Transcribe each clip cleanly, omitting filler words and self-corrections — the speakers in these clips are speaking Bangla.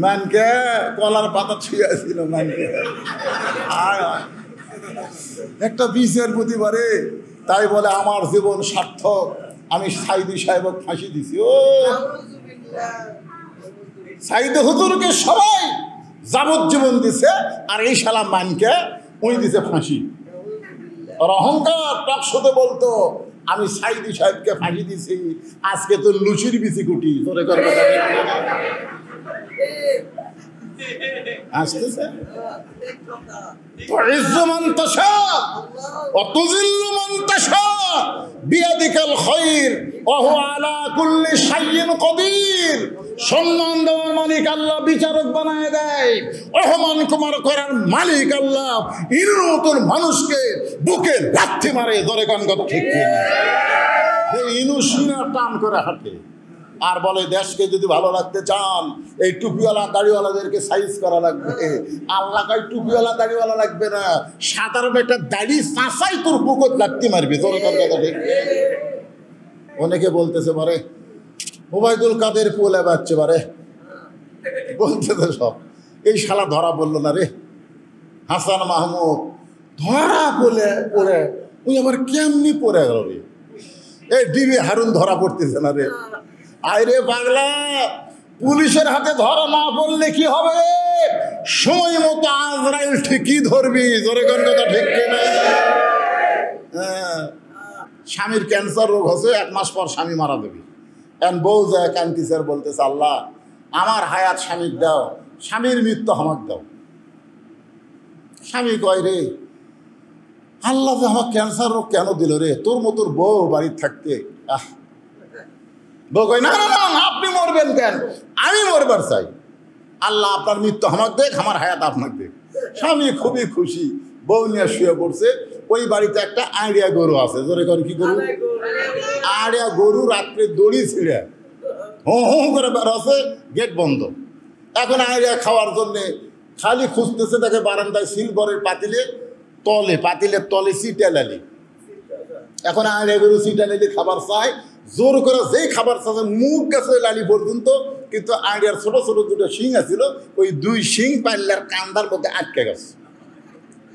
মানকে কলার পাতা ছুঁয়েছিল মানকে। আর একটা বিচার প্রতিবারে তাই বলে আমার জীবন সার্থক, আমি সাইদি সাহেবকে ফাঁসি দিছি। ও সাইদি হুজুরকে সবাই যাবজ্জীবন দিছে, আর এই শালা মানকে ওই দিছে ফাঁসি। আর অহংকার টকশোতে বলতো আমি সাইদি সাহেবকে ফাঁসি দিছি, আজকে তো লুচির বিচি কুটি তোরে করবে আসতেছে। তুইজ্জু মান তাশা ওয়া তুযিল্লু মান তাশা বিয়াদিকাল খায়র ওয়া হুয়া আলা কুল্লি শাইইন কাদির। সম্মান দেওয়ার মালিক আল্লাহ, বিচারক বানায় দেয়। অপমান করার মালিক আল্লাহ। ইনুর মতন মানুষকে বুকে লাথি মারে, ধরে কোন কথা ঠিক কিনা? ইনু সিনা টান করে হাঁটে আর বলে দেশকে যদি ভালো রাখতে চান এই টুপিওয়ালা দাড়িওয়ালাদেরকে সাইজ করা লাগবে। আল্লাহ কয় টুপিওয়ালা দাড়িওয়ালা লাগবে না, সাধারণ একটা দাড়ি চাঁচাই তোর বুকত লাগতে মারবি। তোর কথা ঠিক। অনেকে বলতেছে পারে ওবায়দুল কাদের পোলে বাচ্চে পারে বলতেছে সব, এই শালা ধরা বললো না রে। হাসান মাহমুদ ধরা বলে পড়ে ওই আবার কেমনি পড়ে গেল রে। এই ডিবি হারুন ধরা পড়তেছে না রে। আরে পাগলা, পুলিশের হাতে ধরা না পড়লে কি হবে? সময় মতো আজরাইল ঠিকই ধরবি। জোরে কোন কথা ঠিক কিনা? স্বামীর ক্যান্সার রোগ হচ্ছে, 1 মাস পর স্বামী মারা দেবে। এখন বউ যায় কান্তিসার বলতেছে আল্লাহ আমার হায়াত স্বামীর দাও, স্বামীর মৃত্যু আমাকে দাও। স্বামী কয় রে আল্লাহ যে আমার ক্যান্সার রোগ কেন দিল রে, তোর মতোর বউ বাড়ির থাকতে। বউ কয় না না না, আপনি মরবেন কেন? আমি মরবার চাই। আল্লাহ আপনার মৃত্যু আমাকে দেখ, আমার হায়াত আপনাকে দেখ। স্বামী খুবই খুশি, বউ নিয়ে শুয়ে পড়ছে। ওই বাড়িতে একটা আড়িয়া গরু আছে। জোরে করে কি গরু? আড়িয়া গরু রাত্রে দড়ি ছিঁড়ে হো হো করে বেরোছে, গেট বন্ধ। এখন আড়িয়া খাওয়ার জন্যে খালি খুঁজতেছে, তাকে বারান্দায় সিলভারের পাতিলের তলে সিটালালি। এখন আড়িয়া গরু সিটালালি খাবার চায়, জোর করে যেই খাবার চাচ্ছে মুখ গেছে লালি পর্যন্ত, কিন্তু আড়িয়ার ছোট ছোট 2টা শিং আছিল, ওই 2 শিং পাল্লার কান্দার মধ্যে আটকে গেছে।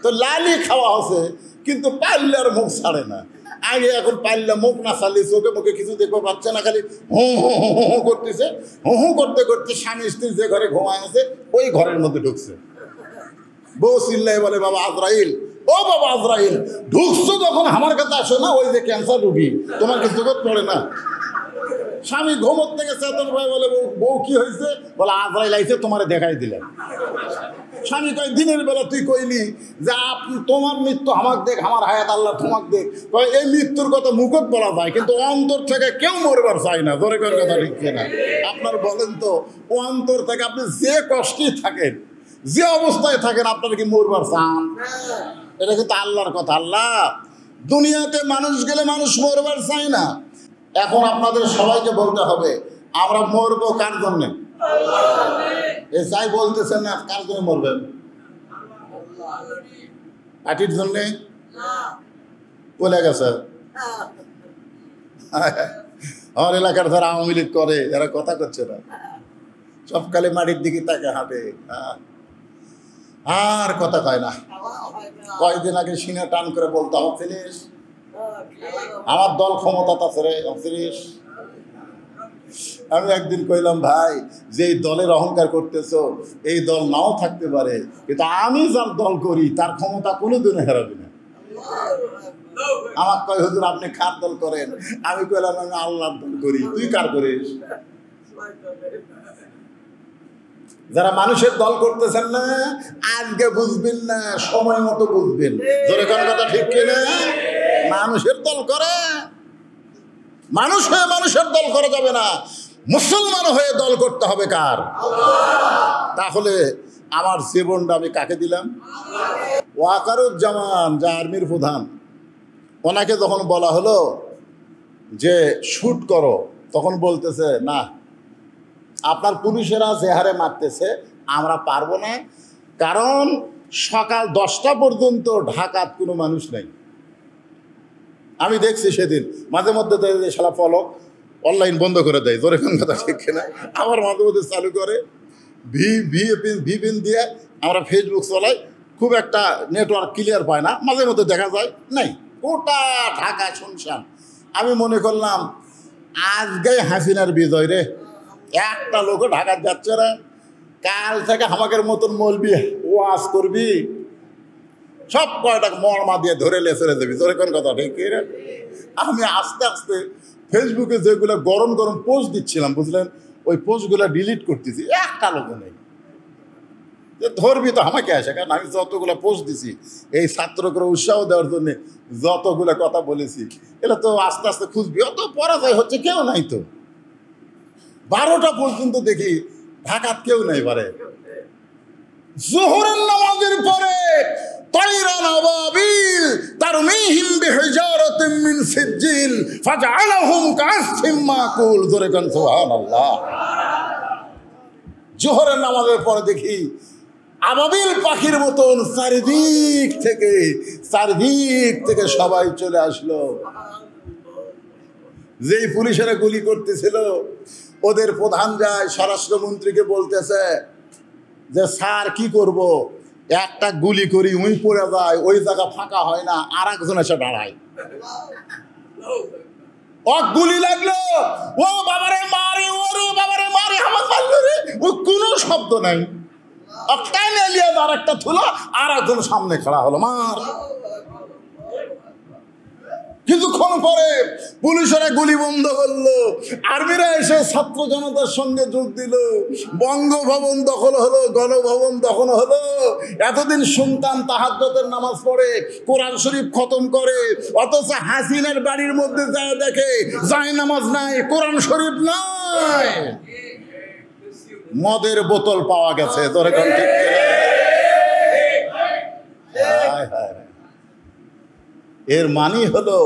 তো লালি খাওয়া হচ্ছে কিন্তু পাল্লার মুখ ছাড়ে না। আগে এখন পাল্লা মুখ না ছাড়লে চোখে মুখে কিছু দেখতে পাচ্ছে না, খালি হো হো হো হো করতেছে। হো হো করতে করতে স্বামী স্ত্রী যে ঘরে ঘুমায় আছে ওই ঘরের মধ্যে ঢুকছে। বউ চিল্লাই বলে বাবা আজরাইল, ও বাবা আজরাইল, ঢুকছো যখন আমার কাছে আসো না, ওই যে ক্যান্সার রুগী তোমার কিছু করতে পড়ে না। স্বামী ঘুমোর থেকে চেতন ভাই বলে বউ কি হয়েছে? বলে আজরাইল আইছে, তোমারে দেখাই দিলাম। স্বামী কয় দিনের বেলা তুই কইলি যে তোমার মৃত্যু আমাকে দেখ, আমার হায়াত আল্লাহ তোমাকে দেখ। কয় এই মৃত্যুর কথা মুখত বলা যায়, কিন্তু অন্তর থেকে কেউ মরবার চায় না। ধরে কর কথা ঠিক কিনা? আপনার বলেন তো, ও অন্তর থেকে আপনি যে কষ্টেই থাকেন, যে অবস্থায় থাকেন, আপনার কি মরবার চান? এটা কিন্তু আল্লাহর কথা। আল্লাহ দুনিয়াতে মানুষ গেলে মানুষ মরবার চায় না। এখন আপনাদের সবাইকে বলতে হবে আমরা মরবো কার জন্যে? এ যাই বলতেছেন না, কার জন্য মরবেন? পার্টির জন্যে? বলে গেছে আমার এলাকার যারা আওয়ামী লীগ করে এরা কথা করছে না, সবকালে মাটির দিকে তাকে হাঁটে, আর কথা কয় না। কয়েকদিন আগে সিনা টান করে বলতো আমার ফিনিশ, আমার দল ক্ষমতা আছে রে ফিনিশ। আমি একদিন কইলাম ভাই যে এই দলের অহংকার করতেছ, এই দল নাও থাকতে পারে, কিন্তু আমি যার দল করি তার ক্ষমতা কোনোদিনও হারাবি না। আমার কয় হুজুর আপনি কার দল করেন? আমি কইলাম আমি আল্লাহর দল করি। তুই কার করিস? যারা মানুষের দল করতেছেন না, আজকে বুঝবেন না, সময় মতো বুঝবেন। জোরে কোন কথা ঠিক কিনা? মানুষের দল করে, মানুষ হয়ে মানুষের দল করা যাবে না, মুসলমান হয়ে দল করতে হবে কার? তাহলে আমার জীবনটা আমি কাকে দিলাম? ওয়াকারুজ্জামান, যা আর্মির প্রধান, ওনাকে যখন বলা হলো যে শুট করো, তখন বলতেছে না, আপনার পুলিশেরা যে হারে মারতেছে আমরা পারবো না, কারণ সকাল 10টা পর্যন্ত ঢাকাত কোনো মানুষ নেই। আমি দেখছি সেদিন মাঝে মধ্যে শালা ফলক অনলাইন বন্ধ করে দেয়, জোরে কোন কথা ঠিক কিনা? আবার মাঝে মধ্যে চালু করে। ভিপিএন দিয়ে আমরা ফেসবুক চালাই, খুব একটা নেটওয়ার্ক ক্লিয়ার পায় না, মাঝে মধ্যে দেখা যায় নাই, গোটা ঢাকা শুনশান। আমি মনে করলাম আজকে হাসিনার বিজয় রে, একটা লোকও ঢাকা যাচ্ছে না, কাল থেকে আমাদের মতন মলবি ওয়াজ করবি, সব কয়টা মরমা দিয়ে ধরে লেসরে দেবি, তোর কোন কথা ঠিক রে। আমি আস্তে আস্তে ফেসবুকে যেগুলো গরম গরম পোস্ট দিচ্ছিলাম বুঝলেন, ওই পোস্টগুলো ডিলিট করতেছি, একটা লোক নেই ধরবি তো আমাকে আসে, কারণ আমি যতগুলো পোস্ট দিছি এই ছাত্রকে উৎসাহ দেওয়ার জন্য, যতগুলো কথা বলেছি এটা তো আস্তে আস্তে খুঁজবি, অত পরাজয় হচ্ছে কেউ নাই তো। 12টা পর্যন্ত দেখি ঢাকাত কেউ নাই পারে, জোহরের নামাজের পরে তাইরান আবাবিল তারমিহিম বিহিজারাতিন মিন সিজ্জিল ফাজআলাহুম কাআসফিম মাকুল, জোরে কান সুবহানাল্লাহ। জোহরের নামাজের পরে দেখি আবাবিল পাখির মতন চারিদিক থেকে সবাই চলে আসলো। যেই পুলিশেরা গুলি করতেছিল ওদের প্রধান যায় স্বরাষ্ট্রমন্ত্রীকে বলতেছে যে স্যার কি করব, একটা গুলি করি উই পড়ে যায়, ওই জায়গা ফাঁকা হয় না, আর একজন এসে দাঁড়ায়, ও গুলি লাগলো, ও বাবারে মারে, ওরে বাবারে মারে, আমার মারলো রে, ও কোনো শব্দ নাই, একটাই নেলিয়ে আর একটা থুলো, আর একজন সামনে খাড়া হলো, মার। কিছুক্ষণ পরে পুলিশেরা গুলি বন্ধ করলো, আর্মিরা এসে ছাত্র জনতার সঙ্গে যোগ দিল, বঙ্গভবন দখল হলো, গণভবন দখল হলো। এতদিন শুনতাম তাহাজ্জুদের নামাজ পড়ে, কোরআন শরীফ খতম করে, অথচ হাসিনার বাড়ির মধ্যে যায় দেখে যায় নামাজ নাই, কোরআন শরীফ নাই, মদের বোতল পাওয়া গেছে, তোর এখন ঠিক এর মানি হলো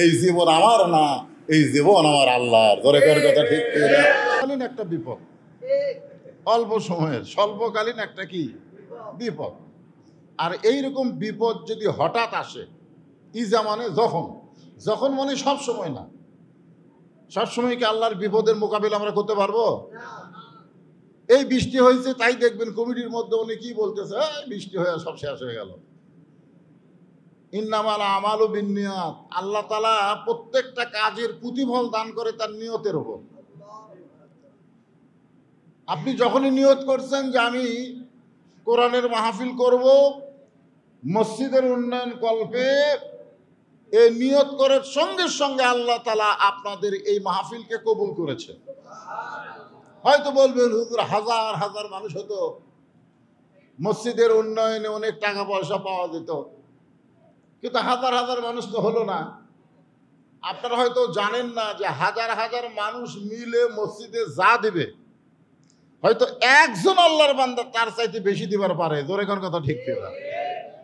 এই জীবন আমার না, এই জীবন আমার আল্লাহর, ধরে কর কথা ঠিক কালীন একটা বিপদ, অল্প সময়ের স্বল্পকালীন একটা কি বিপদ। আর এইরকম বিপদ যদি হঠাৎ আসে, ইজা মানে যখন মানে সব সময় না, সব সময় কি আল্লাহর বিপদের মোকাবিলা আমরা করতে পারবো? এই বৃষ্টি হয়েছে তাই দেখবেন কমিটির মধ্যে উনি কি বলতেছে, বৃষ্টি হয়ে সব শেষ হয়ে গেল। ইন্নামাল আমালু বিন্নিয়াত, আল্লাহ তাআলা প্রত্যেকটা কাজের প্রতিফল দান করে তার নিয়তের উপর। আপনি যখনই নিয়ত করছেন যে আমি কোরআনের মাহফিল করব, মসজিদের উন্নয়ন কল্পে, এই নিয়ত করার সঙ্গে সঙ্গে আল্লাহ তাআলা আপনাদের এই মাহফিলকে কবুল করেছে। হয়তো বলবেন হুজুর হাজার হাজার মানুষ হতো, মসজিদের উন্নয়নে অনেক টাকা পয়সা পাওয়া যেত, কিন্তু হাজার হাজার মানুষ তো হলো না। আপনারা হয়তো জানেন না যে হাজার হাজার মানুষ মিলে মসজিদে যা দিবে, হয়তো একজন আল্লাহর বান্দা তার চাইতে বেশি দিবার পারে, জোরে কোন কথা ঠিক কিনা?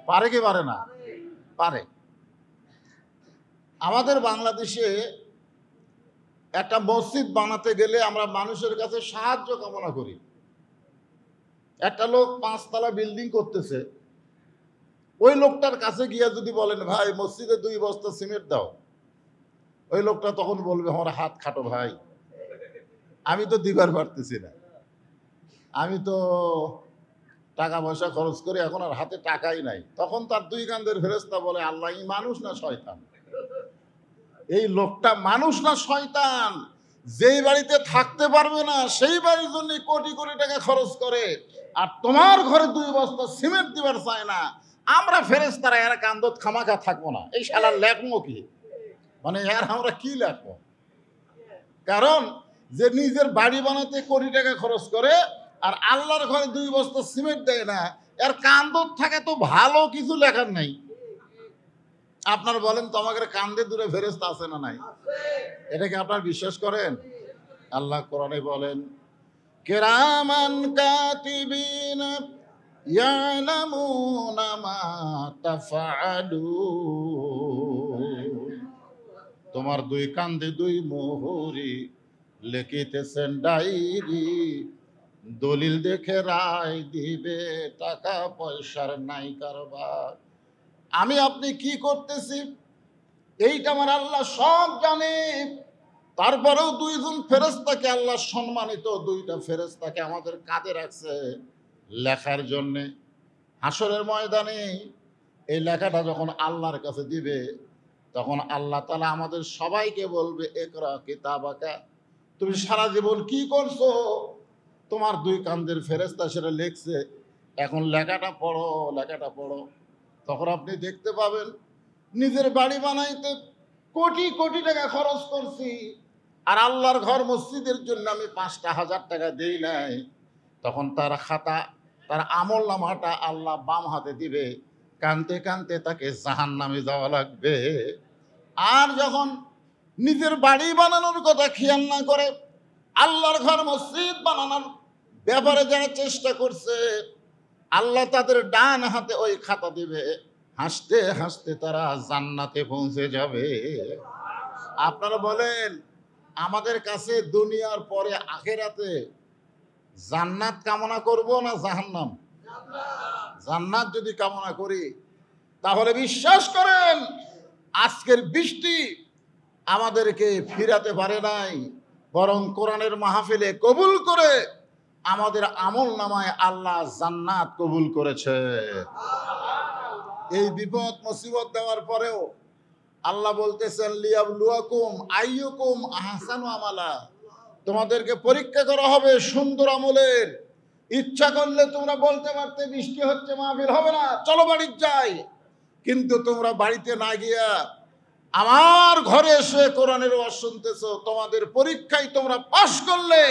পারে কি পারে না? পারে। আমাদের বাংলাদেশে একটা মসজিদ বানাতে গেলে আমরা মানুষের কাছে সাহায্য কামনা করি। একটা লোক 5 তলা বিল্ডিং করতেছে, ওই লোকটার কাছে গিয়া যদি বলেন ভাই মসজিদে 2 বস্তা সিমেন্ট দাও, ওই লোকটা তখন বলবে আমার হাত খাটো ভাই, আমি তো দিবার পারতেছি না, আমি তো টাকা পয়সা খরচ করে এখন আর হাতে টাকাই নাই। তখন তার 2 কাঁধের ফেরেশতা বলে আল্লাহ এই মানুষ না শয়তান, এই লোকটা মানুষ না শয়তান, যেই বাড়িতে থাকতে পারবে না সেই বাড়ির জন্য কোটি কোটি টাকা খরচ করে, আর তোমার ঘরে 2 বস্তা সিমেন্ট দিবার চায় না। আমরা ফেরেশতারা এর কান্দত খামাখা থাকবো না, এই শালার লেখমো কি, মানে এর আমরা কি লেখবো? কারণ যে নিজের বাড়ি বানাতে কোটি টাকা খরচ করে আর আল্লাহর ঘরে 2 বস্তা সিমেন্ট দেয় না, এর কান্দত থাকে তো ভালো কিছু লেখার নাই। আপনার বলেন তো আমাদের কান্দে দূরে ফেরেশতা আছে না নাই? এটা কি আপনার বিশ্বাস করেন? আল্লাহ কোরআনে বলেন কিরামান কাতিবিন ইয়ালামুনা মা তাফআলুন, তোমার 2 কান্দে 2 মোহরি লিখিতেছেন ডায়েরি, দলিল দেখে রায় দিবে, টাকা পয়সার নাই কারবার। আমি আপনি কি করতেছি এইটা আমার আল্লাহ সব জানে। তারপরেও দুইজন ফেরেশতাকে আল্লাহ সম্মানিত দুইটা ফেরেশতাকে আমাদের কাঁধে রাখছে লেখার জন্যে। হাসরের ময়দানে এই লেখাটা যখন আল্লাহর কাছে দিবে, তখন আল্লাহ তাআলা আমাদের সবাইকে বলবে, ইকরা কিতাবাকা, তুমি সারা জীবন কি করছো? তোমার দুই কাঁধের ফেরেশতা সেটা লিখছে, এখন লেখাটা পড়ো, লেখাটা পড়ো। তখন আপনি দেখতে পাবেন নিজের বাড়ি বানাইতে কোটি কোটি টাকা খরচ করছি, আর আল্লাহর ঘর মসজিদের জন্য আমি 5,000 টাকা দেই নাই। তখন তার খাতা, তার আমল নামাটা আল্লাহ বাম হাতে দিবে, কানতে কানতে তাকে জাহান্নামে যাওয়া লাগবে। আর যখন নিজের বাড়ি বানানোর কথা খেয়াল না করে আল্লাহর ঘর মসজিদ বানানোর ব্যাপারে যারা চেষ্টা করছে, আল্লাহ তাদের ডান হাতে ওই খাতা দিবে, হাসতে হাসতে তারা জান্নাতে পৌঁছে যাবে। আপনারা বলেন, আমাদের কাছে দুনিয়ার পরে আখিরাতে জান্নাত কামনা করব না জাহান্নাম? জান্নাত যদি কামনা করি, তাহলে বিশ্বাস করেন আজকের বৃষ্টি আমাদেরকে ফিরাতে পারে নাই, বরং কোরআনের মাহফিলে কবুল করে আমাদের আমল নামায় আল্লাহ জান্নাত কবুল করেছে। এই বিপদ মুসিবত দেওয়ার পরেও আল্লাহ বলতেছেন, লিয়াবলুয়াকুম আইয়ুকুম আহসানু আমালা, তোমাদেরকে পরীক্ষা করা হবে সুন্দর আমলের। ইচ্ছা করলে তোমরা বলতে পারতে বৃষ্টি হচ্ছে, মাহফিল হবে না, চলো বাড়ি যাই। কিন্তু তোমরা বাড়িতে না গিয়া আমার ঘরে এসে কোরআনের ওয়াজ শুনতেছো, তোমাদের পরীক্ষায় তোমরা পাশ করলে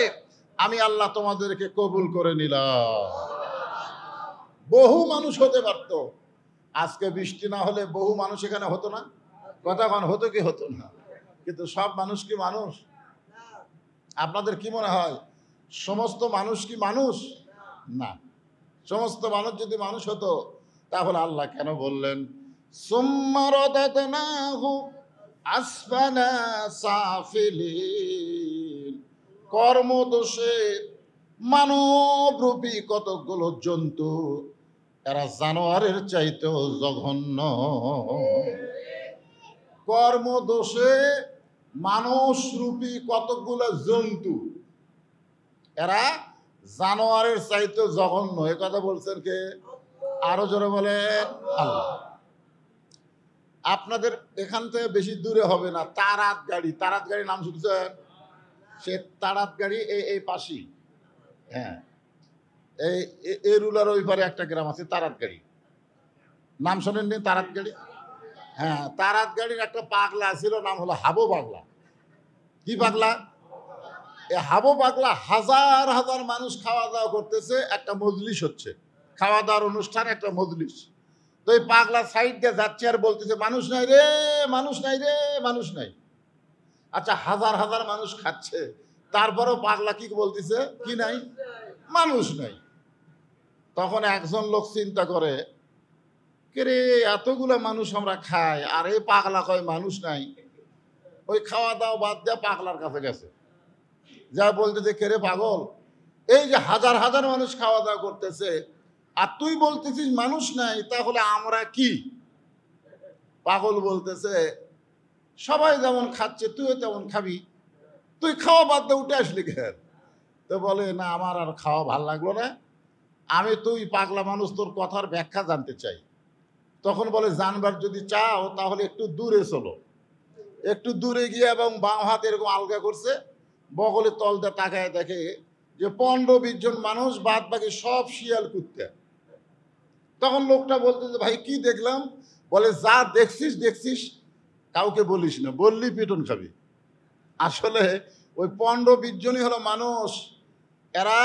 আমি আল্লাহ তোমাদেরকে কবুল করে নিলাম। বহু মানুষ হতে পারত, আজকে বৃষ্টি না হলে বহু মানুষ এখানে হতো না? কথা কন, হতো কি হতো না? কিন্তু সব মানুষ কি মানুষ? আপনাদের কি মনে হয় সমস্ত মানুষ কি মানুষ? না। সমস্ত মানুষ যদি মানুষ হতো, তাহলে আল্লাহ কেন বললেন সুম্মা রাদাদনাহু আসফালা সাফিলিন? কর্মদোষে মানবরূপী কতগুলো জন্তু, এরা জানোয়ারের চাইতেও জঘন্য। কর্মদোষে মানুষরূপী কতগুলো জন্তু, এরা জানোয়ারের চাইতে জঘন্য। এ কথা বলছেন কে? আরো জোরে বলেন আল্লাহ। আপনাদের এখান থেকে বেশি দূরে হবে না, তারাত গাড়ি। তারাত গাড়ি নাম শুনছেন? সে তারাত গাড়ি এই পাশি, হ্যাঁ, এই রুলার ওই পারে একটা গ্রাম আছে তারাত গাড়ি, নাম শোনেননি? তারাত গাড়ি, হ্যাঁ। তারাত গাড়ির একটা পাগলা ছিল, নাম হলো হাবু পাগলা। কি পাগলা? এ হাবু পাগলা হাজার হাজার মানুষ খাওয়া দাওয়া করতেছে, একটা মজলিস হচ্ছে, খাওয়া দাওয়ার অনুষ্ঠান, একটা মজলিস। তো এই পাগলা সাইড দিয়ে যাচ্ছে আর বলতেছে, মানুষ নাই রে, মানুষ নাই রে, মানুষ নাই। আচ্ছা, হাজার হাজার মানুষ খাচ্ছে, তারপরেও পাগলা কি বলতেছে? কি নাই? মানুষ নাই। তখন একজন লোক চিন্তা করে, কে রে, এতগুলো মানুষ আমরা খাই আর এই পাগলা কয় মানুষ নাই। ওই খাওয়া দাওয়া বাদ দিয়ে পাগলার কাছে গেছে, যা বলতেছে, কে রে পাগল, এই যে হাজার হাজার মানুষ খাওয়া দাওয়া করতেছে আর তুই বলতেছিস মানুষ নাই, তাহলে আমরা কি? পাগল বলতেছে, সবাই যেমন খাচ্ছে তুইও তেমন খাবি, তুই খাওয়া বাদ দিয়ে উঠে আসলি কেন? তো বলে, না, আমার আর খাওয়া ভাল লাগলো না, আমি তুই পাগলা মানুষ, তোর কথার ব্যাখ্যা জানতে চাই। তখন বলে, জানবার যদি চাও তাহলে একটু দূরে চলো। একটু দূরে গিয়ে এবং বাম হাত এরকম আলগা করছে, বগলে তল দিয়ে তাকায় দেখে যে 15-20 জন মানুষ, বাদ বাকি সব শিয়াল কুত্তা। তখন লোকটা বলতেছে, ভাই কি দেখলাম? বলে, যা দেখছিস দেখছিস, কাউকে বলিস না, বললি পিটন খাবি। আসলে ওই 15-20 জনই হলো মানুষ। এরা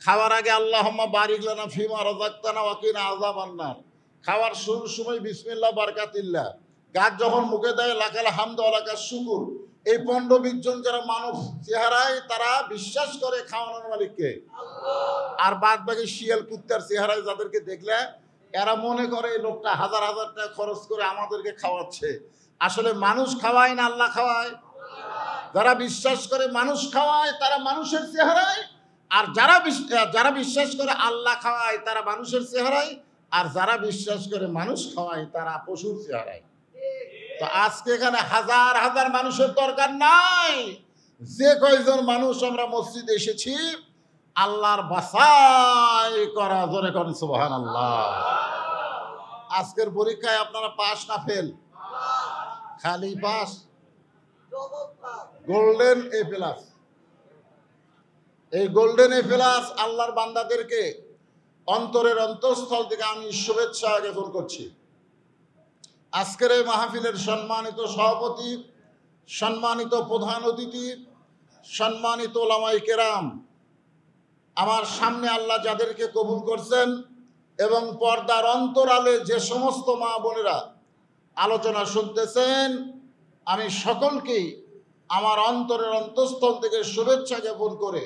খাওয়ার আগে আল্লাহুম্মা বারিক লানা ফিমা রাযাকতানা ওয়া কিনা আযাবান নার, খাওয়ার শুরুর সময় বিসমিল্লাহ বারাকাতিল্লাহ, গাছ যখন মুখে দেয় লাকাল হামদু ওয়া লাকাশ শুকুর। এই 15-20 জন যারা মানব চেহারায়, তারা বিশ্বাস করে খাওয়ানোর মালিককে আল্লাহ। আর বাদ বাকি শিয়াল কুত্তার চেহারায় যাদেরকে দেখলে এরা মনে করে এই লোকটা হাজার হাজার টাকা খরচ করে আমাদেরকে খাওয়াচ্ছে। আসলে মানুষ খাওয়ায় না আল্লাহ খাওয়ায়। যারা বিশ্বাস করে মানুষ খাওয়ায় তারা মানুষের চেহারায়, আর যারা বিশ্বাস করে আল্লাহ খাওয়ায় তারা মানুষের চেহারায়, আর যারা বিশ্বাস করে মানুষ খাওয়ায় তারা পশুর চেহারায়। তো আজকে এখানে হাজার হাজার মানুষের দরকার নাই, যে কয়জন মানুষ আমরা মসজিদে এসেছি আল্লাহর বাছাই করা, জোরে করেন সুবহানাল্লাহ। আজকের পরীক্ষায় আপনারা পাস না ফেল? খালি পাস, গোল্ডেন এ প্লাস। এই গোল্ডেন এ প্লাস আল্লাহর বান্দাদেরকে অন্তরের অন্তঃস্থল থেকে আমি শুভেচ্ছা জ্ঞাপন করছি। আজকের এই মাহফিলের সম্মানিত সভাপতি, সম্মানিত প্রধান অতিথি, সম্মানিত ওলামায়ে কেরাম, আমার সামনে আল্লাহ যাদেরকে কবুল করছেন এবং পর্দার অন্তরালে যে সমস্ত মা বোনেরা আলোচনা শুনতেছেন, আমি সকলকেই আমার অন্তরের অন্তঃস্থল থেকে শুভেচ্ছা জ্ঞাপন করে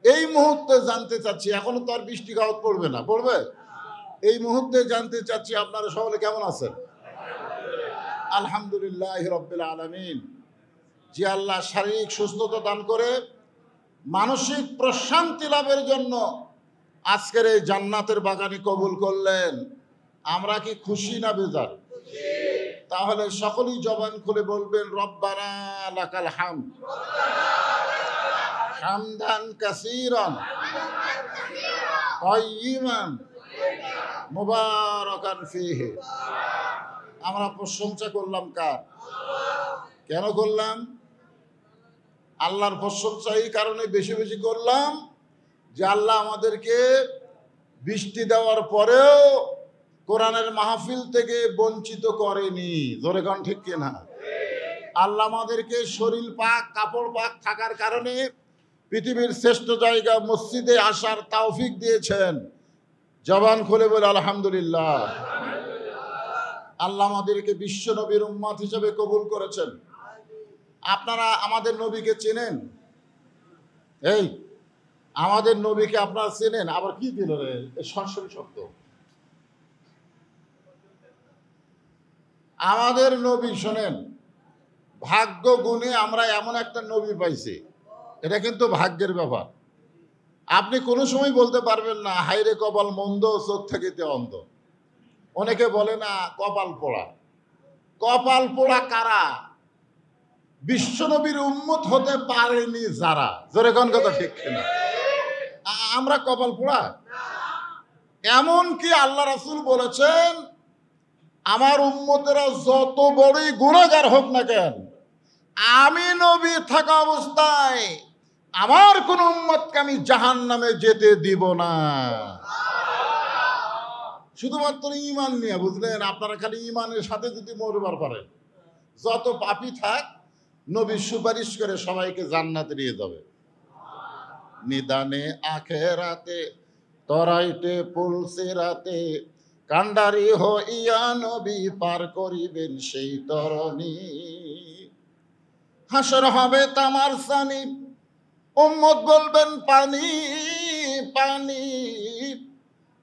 এই মুহূর্তে জানতে চাচ্ছি, এখনো তো আর বৃষ্টি গাওয়াত পড়বে না, পড়বে? এই মুহূর্তে জানতে চাচ্ছি আপনারা সকলে কেমন আছেন? আলহামদুলিল্লাহ রাব্বিল আলামিন। যে আল্লাহ শারীরিক সুস্থতা দান করে মানসিক প্রশান্তি লাভের জন্য আজকের এই জান্নাতের বাগানে কবুল করলেন, আমরা কি খুশি না বেজার? তাহলে সকলেই জবান খুলে বলবেন রব্বানা লাকাল হামদ হামদান কাসীরান তাইয়িবান মুবারাকান ফীহি। আমরা প্রশংসা করলাম কার? কেন করলাম? আল্লাহর প্রশংসা এই কারণে বেশি বেশি করলাম যে আল্লাহ আমাদেরকে বৃষ্টি দেওয়ার পরেও কোরআনের মাহফিল থেকে বঞ্চিত করেনি। জোরে গান ঠিক কিনা? আল্লাহ আমাদেরকে শরীর পাক, কাপড় পাক থাকার কারণে পৃথিবীর শ্রেষ্ঠ জায়গা মসজিদে আসার তৌফিক দিয়েছেন। জবান খুলে বলে আলহামদুলিল্লাহ। আল্লাহ আমাদেরকে বিশ্ব নবীর উম্মত হিসেবে কবুল করেছেন। আপনারা আমাদের নবীকে চেনেন? এই আমাদের নবীকে আপনারা চেনেন? আবার কি দিল রে সরাসরি শব্দ? আমাদের নবী শোনেন, ভাগ্য গুণে আমরা এমন একটা নবী পাইছি, এটা কিন্তু ভাগ্যের ব্যাপার। আপনি কোনো সময় বলতে পারবেন না হাইরে কপাল মন্দ, চোখ থাকিতে অন্ধ। অনেকে বলে না কপাল পোড়া। কপাল পোড়া কারা? বিশ্বনবীর উম্মত হতে পারেনি যারা। জোরে কোন কথা ঠিক কিনা? আমরা কপাল পোড়া? এমন কি আল্লাহ রাসূল বলেছেন, আমার উম্মতেরা যত বড়ই গুনাহগার হোক না কেন, আমি নবী থাকা অবস্থায় আমার কোন উম্মতকে আমি জাহান্নামে যেতে দিব না। শুধুমাত্র ঈমান নিয়ে, বুঝলেন? আপনারা খালি ঈমানের সাথে যদি মরবার পারেন, যত পাপী থাক নবী সুপারিশ করে সবাইকে জান্নাতে নিয়ে যাবে। নিদানে আখেরাতে তরাইতে পুলসিরাতে কান্ডারি হইয়া নবী পার করিবেন সেই তরণী। হাসর হবে তামার সানি, উম্মত বলবেন পানি পানি।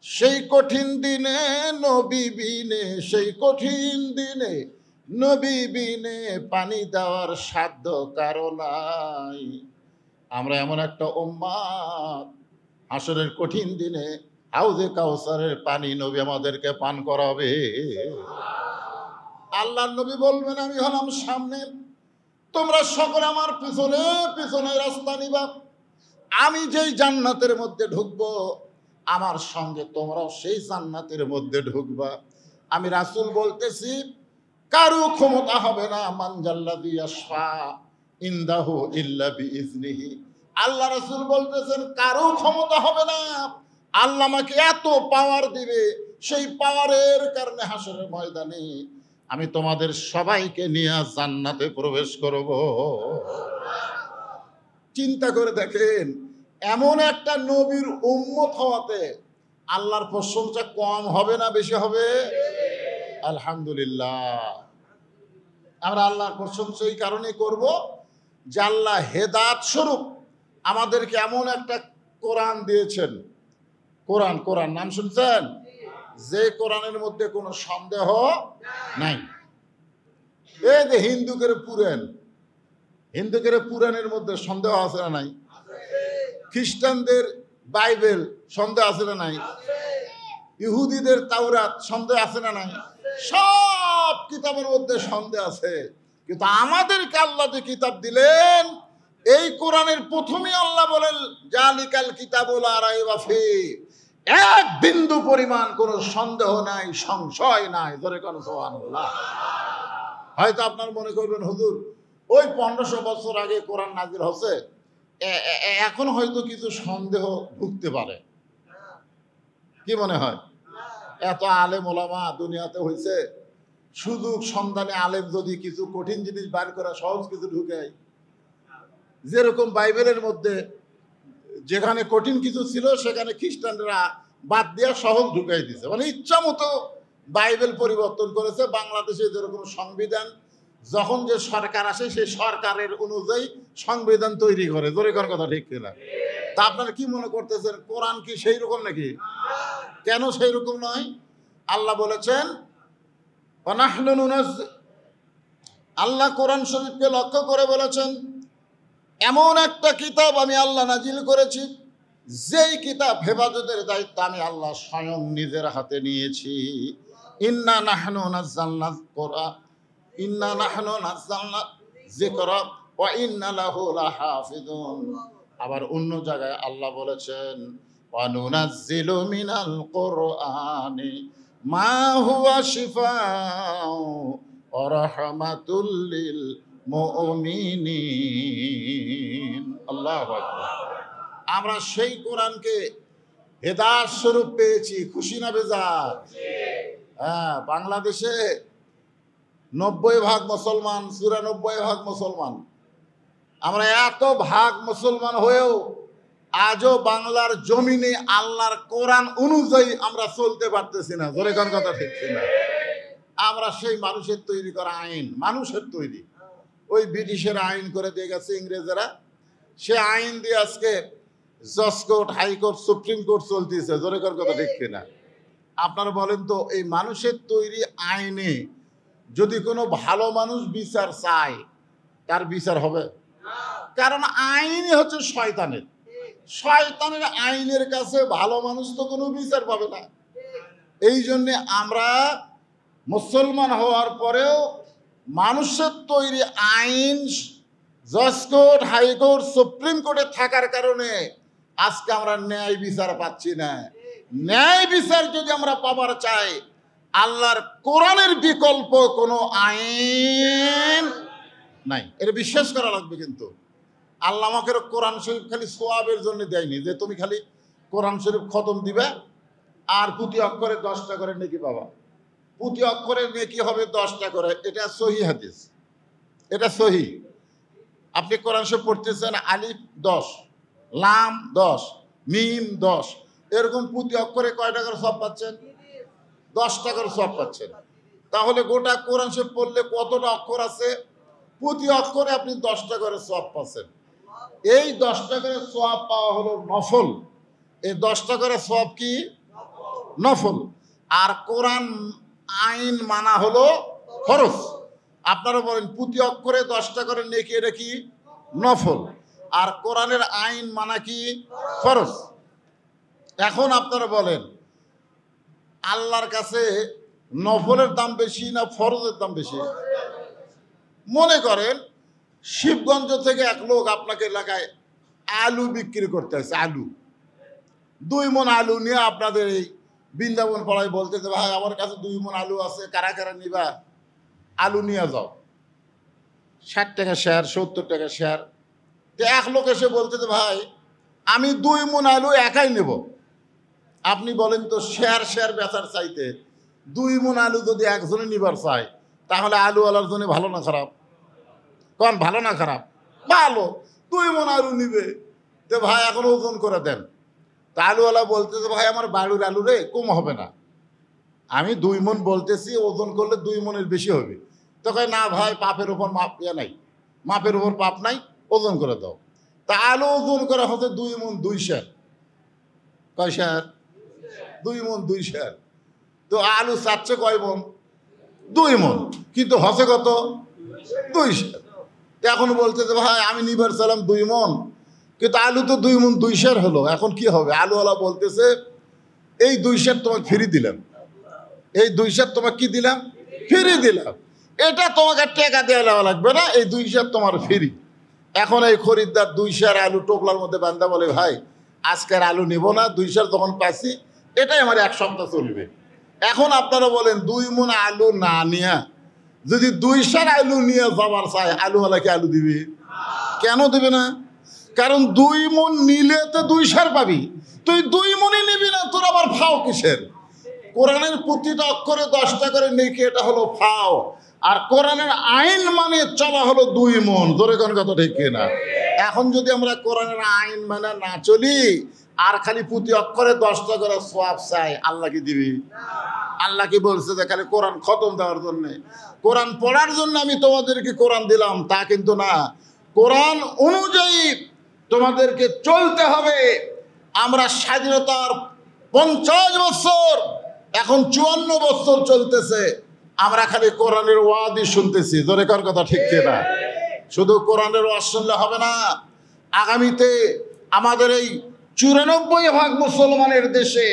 সেই কঠিন দিনে নবী বিনে, সেই কঠিন দিনে নবী বিনে পানি দেওয়ার সাধ্য কারো নাই। আমরা এমন একটা উম্মত, হাসরের কঠিন দিনে হাউজে কাউসারের পানি নবী আমাদেরকে পান করাবে। আল্লাহর নবী বলবেন, আমি হলাম সামনে, তোমরা সকলে আমার পিছনে পিছনে রাস্তা নিবা। আমি যেই জান্নাতের মধ্যে ঢুকবো, আমার সঙ্গে তোমরাও সেই জান্নাতের মধ্যে ঢুকবা। আমি রাসূল বলতেছি, কারো ক্ষমতা হবে না মান জাল্লাযী ইয়াশফা ইনদাহু ইল্লা বিইজনিহি। আল্লাহ রাসূল বলতেছেন, কারো ক্ষমতা হবে না, আল্লাহ আমাকে এত পাওয়ার দিবে, সেই পাওয়ারের কারণে হাসরের ময়দানে আমি তোমাদের সবাইকে নিয়ে জান্নাতে প্রবেশ করব। চিন্তা করে দেখেন, এমন একটা নবীর উম্মত হওয়াতে আল্লাহর প্রশংসা কম হবে না বেশি হবে? আলহামদুলিল্লাহ। আমরা আল্লাহর প্রশংসা এই কারণে করব যে আল্লাহ হেদায়েত স্বরূপ আমাদেরকে এমন একটা কোরআন দিয়েছেন। কোরআন, কোরআন নাম শুনছেন? যে কোরআনের মধ্যে কোনো সন্দেহ নাই। এই যে হিন্দুদের পুরাণ, হিন্দুদের পুরাণের মধ্যে সন্দেহ আছে না নাই? খ্রিস্টানদের বাইবেল সন্দেহ আছে না নাই? ইহুদিদের তাওরাত সন্দেহ আছে না নাই? সব কিতাবের মধ্যে সন্দেহ আছে। কিন্তু আমাদেরকে আল্লাহ যে কিতাব দিলেন, এই কোরআনের প্রথমেই আল্লাহ বলেন জালিকাল কিতাবুল লা রাইবা ফি, এক বিন্দু পরিমাণ কোনো সন্দেহ নাই, সংশয় নাই। ধরে কোন সুবহানাল্লাহ। হয়তো আপনার মনে করবেন হুজুর ওই 1500 বছর আগে কোরআন নাজিল হচ্ছে, এখন হয়তো কিছু সন্দেহ ঢুকতে পারে। কি মনে হয়? এত আলেম ওলামা দুনিয়াতে হয়েছে, সুযোগ সন্ধানে আলেম যদি কিছু কঠিন জিনিস বার করা সহজ কিছু ঢুকায়, যেরকম বাইবেলের মধ্যে যেখানে কঠিন কিছু ছিল সেখানে খ্রিস্টানরা বাদ দিয়ে সহজ ঢুকাই দিছে, মানে ইচ্ছা মতো বাইবেল পরিবর্তন করেছে। বাংলাদেশে যেরকম সংবিধান, যখন যে সরকার আসে সেই সরকারের অনুযায়ী সংবিধান তৈরি করে। জোরে করার কথা ঠিক কিনা? তা আপনারা কি মনে করতেছেন কোরআন কি সেই রকম নাকি? কেন সেই রকম নয়? আল্লাহ বলেছেন আল্লাহ কোরআন শরীফকে লক্ষ্য করে বলেছেন, এমন একটা কিতাব আমি আল্লাহ নাজিল করেছি, যেই কিতাব হেফাজতের দায়িত্ব আমি আল্লাহ স্বয়ং নিজের হাতে নিয়েছি। ইন্না নাহনু নাযালনা কোরআন, ইন্না নাহনু নাযালনা যিকরা ওয়া ইন্না লাহু লাহাফিজুন। আবার অন্য জায়গায় আল্লাহ বলেছেন ওয়া নুনাজ্জিলু মিনাল কোরআনি মা হুয়া শিফাউ ওয়া রাহমাতুল লিল মুমিনিন। আল্লাহু আকবার। আমরা সেই কোরআনকে হেদায়েত স্বরূপ পেয়েছি, খুশি না বেজার? হ্যাঁ, বাংলাদেশে 90% মুসলমান, 94% মুসলমান। আমরা এত ভাগ মুসলমান হয়েও আজও বাংলার জমিনে আল্লাহর কোরআন অনুযায়ী আমরা চলতে পারতেছি না। জোরে কোন কথা ঠিক না? আমরা সেই মানুষের তৈরি করা আইন, মানুষের তৈরি, ওই ব্রিটিশের আইন করে দিয়ে গেছে ইংরেজরা, সে আইন দিয়ে আজকে জজ কোর্ট, হাইকোর্ট, সুপ্রিম কোর্ট চলতেছে। জোরে কোন কথা ঠিক কিনা? আপনারা বলেন তো, এই মানুষের তৈরি আইনে যদি কোনো ভালো মানুষ বিচার চায়, তার বিচার হবে? কারণ আইনই হচ্ছে শয়তানের। শয়তানের আইনের কাছে ভালো মানুষ তো কোনো বিচার পাবে না। এই জন্যে আমরা মুসলমান হওয়ার পরেও মানুষের তৈরি আইন, জজ কোর্ট, হাইকোর্ট, সুপ্রিম কোর্টে থাকার কারণে আজকে আমরা ন্যায় বিচার পাচ্ছি না। ন্যায় বিচার যদি আমরা পাবার চাই, আল্লাহর কোরআনের বিকল্প কোনো আইন নাই, এটা বিশ্বাস করা লাগবে। কিন্তু আল্লাহ আমাকে কোরআন শরীফ খালি সোয়াবের জন্য দেয়নি যে তুমি খালি কোরআন শরীফ খতম দিবে আর প্রতি অক্ষরে 10টা করে নেকি পাবা। প্রতি অক্ষরের নেকি হবে 10টা করে, এটা সহি হাদিস, এটা সহি। আপনি কোরআন শরীফ পড়তেছেন, আলিফ 10, লাম 10, মিম 10, এরকম প্রতি অক্ষরে কয়টা করে সওয়াব পাচ্ছেন? 10টা করে সওয়াব পাচ্ছেন। তাহলে গোটা কোরআন শরীফ পড়লে কতটা অক্ষর আছে? প্রতি অক্ষরে আপনি 10টা করে সওয়াব পাচ্ছেন। এই 10টা করে সওয়াব পাওয়া হলো নফল। এই 10টা করে সওয়াব কি? নফল। আর কোরআন আইন মানা হলো ফরজ। আপনারা বলেন প্রতি অক্ষরে 10টা করে নেকি, এটা কি? নফল। আর কোরআনের আইন মানা কি? ফরজ। এখন আপনারা বলেন আল্লাহর কাছে নফলের দাম বেশি না ফরজের দাম বেশি? মনে করেন শিবগঞ্জ থেকে এক লোক আপনাকে এলাকায় আলু বিক্রি করতে আসছে, আলু 2 মণ আলু নিয়ে আপনাদের এই বৃন্দাবন পাড়ায় বলতেছে, ভাই আমার কাছে 2 মণ আলু আছে, কারা কারা নিবা? আলু নিয়ে যাও। 60 টাকা শেয়ার, 70 টাকা শেয়ার। তো এক লোক এসে বলতেছে, ভাই আমি 2 মণ আলু একাই নেব। আপনি বলেন তো শেয়ার শেয়ার বেচার চাইতে 2 মণ আলু যদি একজনে নিবার চায়, তাহলে আলুওয়ালার জন্য ভালো না খারাপ? কোন ভালো না খারাপ? ভালো। 2 মণ আলু নিবে, তো ভাই এখন ওজন করে দেন। তা আলুওয়ালা বলতেছে, ভাই আমার বাড়ির আলু রে, কম হবে না, আমি 2 মণ বলতেছি, ওজন করলে 2 মণের বেশি হবে। তো কয় না ভাই, পাপের উপর মাপ নাই, মাপের উপর পাপ নাই, ওজন করে দাও। তা আলু ওজন করা হচ্ছে 2 মণ 2 শেয়ার। কয় শেয়ার? 2 মণ 2 শেয়ার। তো আলু চাচ্ছে কয় মণ? 2 মণ, কিন্তু হচ্ছে কত? 2 শেয়ার। এখন বলতেছে, ভাই আমি নিবার চালাম 2 মণ, কিন্তু আলু তো 2 মণ 2 শেয়ার হলো, এখন কি হবে? আলুওয়ালা বলতেছে, এই 2 শেয়ার তোমাকে ফ্রি দিলাম, এই 2 শেয়ার তোমাকে কি দিলাম? ফ্রি দিলাম। এটা তোমাকে টাকা দেওয়া লাগবে না, এই 2 শেয়ার তোমার ফ্রি। এখন এই খরিদ্দার 2 সের আলু টোপলার মধ্যে বান্ধা বলে, ভাই আজকের আলু নিব না, 2 সের যখন পাচ্ছি এটাই আমার 1 সপ্তাহ চলবে। এখন আপনারা বলেন 2 মণ আলু না নিয়ে যদি 2 সের আলু নিয়ে যাবার চায়, আলুওয়ালাকে আলু দিবে? কেন দিবে না? কারণ 2 মণ নিলে তো 2 সের পাবি, তুই 2 মণই নিবি না, তোর আবার ফাও কিসের? কোরআনের প্রতিটা অক্ষরে 10টা করে নেকি, এটা হলো ফাও। আর কোরআনের আইন মানে চলা হলো 2 মণ। জোরে কোন কথা ঠিক কিনা? এখন যদি আমরা কোরআনের আইন মানে না চলি আর খালি প্রতি অক্ষরে 10টা করে সওয়াব চাই, আল্লাহ কি দিবি? আল্লাহ কি বলছে যে খালি কোরআন খতম দেওয়ার জন্য, কোরআন পড়ার জন্য আমি তোমাদেরকে কোরআন দিলাম? তা কিন্তু না। কোরআন অনুযায়ী তোমাদেরকে চলতে হবে। আমরা স্বাধীনতার 50 বছর, এখন 54 বছর চলতেছে, আমরা খালি কোরআনের ওয়াজই শুনতেছি। জোরে কার কথা ঠিক কিনা? শুধু কোরআনের ওয়াজ শুনলে হবে না। আগামীতে আমাদের এই 94% মুসলমানের দেশে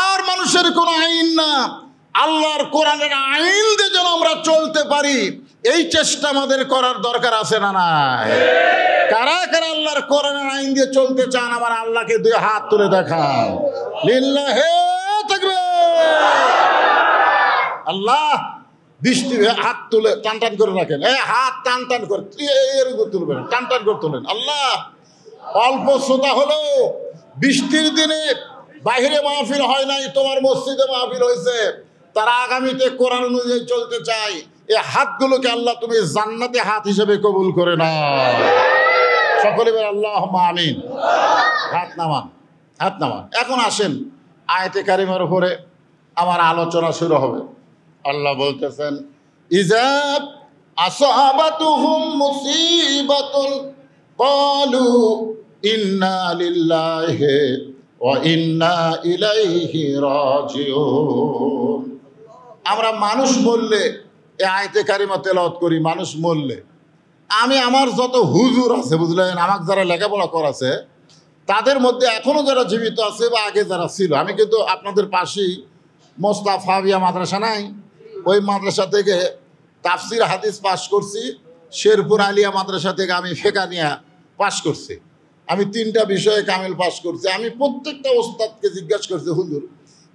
আর মানুষের কোনো আইন না, আল্লাহর কোরআনের আইন দিয়ে যেন আমরা চলতে পারি, এই চেষ্টা আমাদের করার দরকার আছে না নাই? কারা কারা আল্লাহর কোরআনের আইন দিয়ে চলতে চান? আমার আল্লাহকে 2 হাত তুলে দেখান। লিল্লাহি তাকবীর। আল্লাহ বৃষ্টি হাত তুলে টান টান করে রাখেন, হাত টান টান করে এরকম তুলবেন, টান টান করে তোলেন। আল্লাহ অল্প শ্রোতা হলো, বৃষ্টির দিনে বাহিরে মাহফিল হয় নাই, তোমার মসজিদে মাহফিল হয়েছে, তারা আগামীতে কোরআন অনুযায়ী চলতে চায়। এই হাতগুলোকে আল্লাহ তুমি জান্নাতে হাত হিসেবে কবুল করে নাও। সকলে বলেন আল্লাহুম্মা আমিন। হাত নামান, হাত নামান। এখন আসেন আয়াতে কারিমার উপরে আমার আলোচনা শুরু হবে। আল্লাহ বলতেছেন, ইযা আসাবাতুহুম মুসিবাতুন ক্বালু ইন্না লিল্লাহি ওয়া ইন্না ইলাইহি রাজিউন। আমরা মানুষ বললে এই আয়াতে কারিমা তেলাওয়াত করি, মানুষ বললে। আমি আমার যত হুজুর আছে, বুঝলেন, আমাকে যারা লেখাপড়া করাছে, তাদের মধ্যে এখনো যারা জীবিত আছে বা আগে যারা ছিল, আমি কিন্তু আপনাদের পাশেই মোস্তাফাবিয়া মাদ্রাসা নাই, ওই মাদ্রাসা থেকে তাফসির হাদিস পাশ করছি। শেরপুর আলিয়া মাদ্রাসা থেকে আমি ফেকা নিয়া পাশ করছি। আমি 3টা বিষয়ে কামিল পাশ করছি। আমি প্রত্যেকটা ওস্তাদকে জিজ্ঞাসা করছি, হুজুর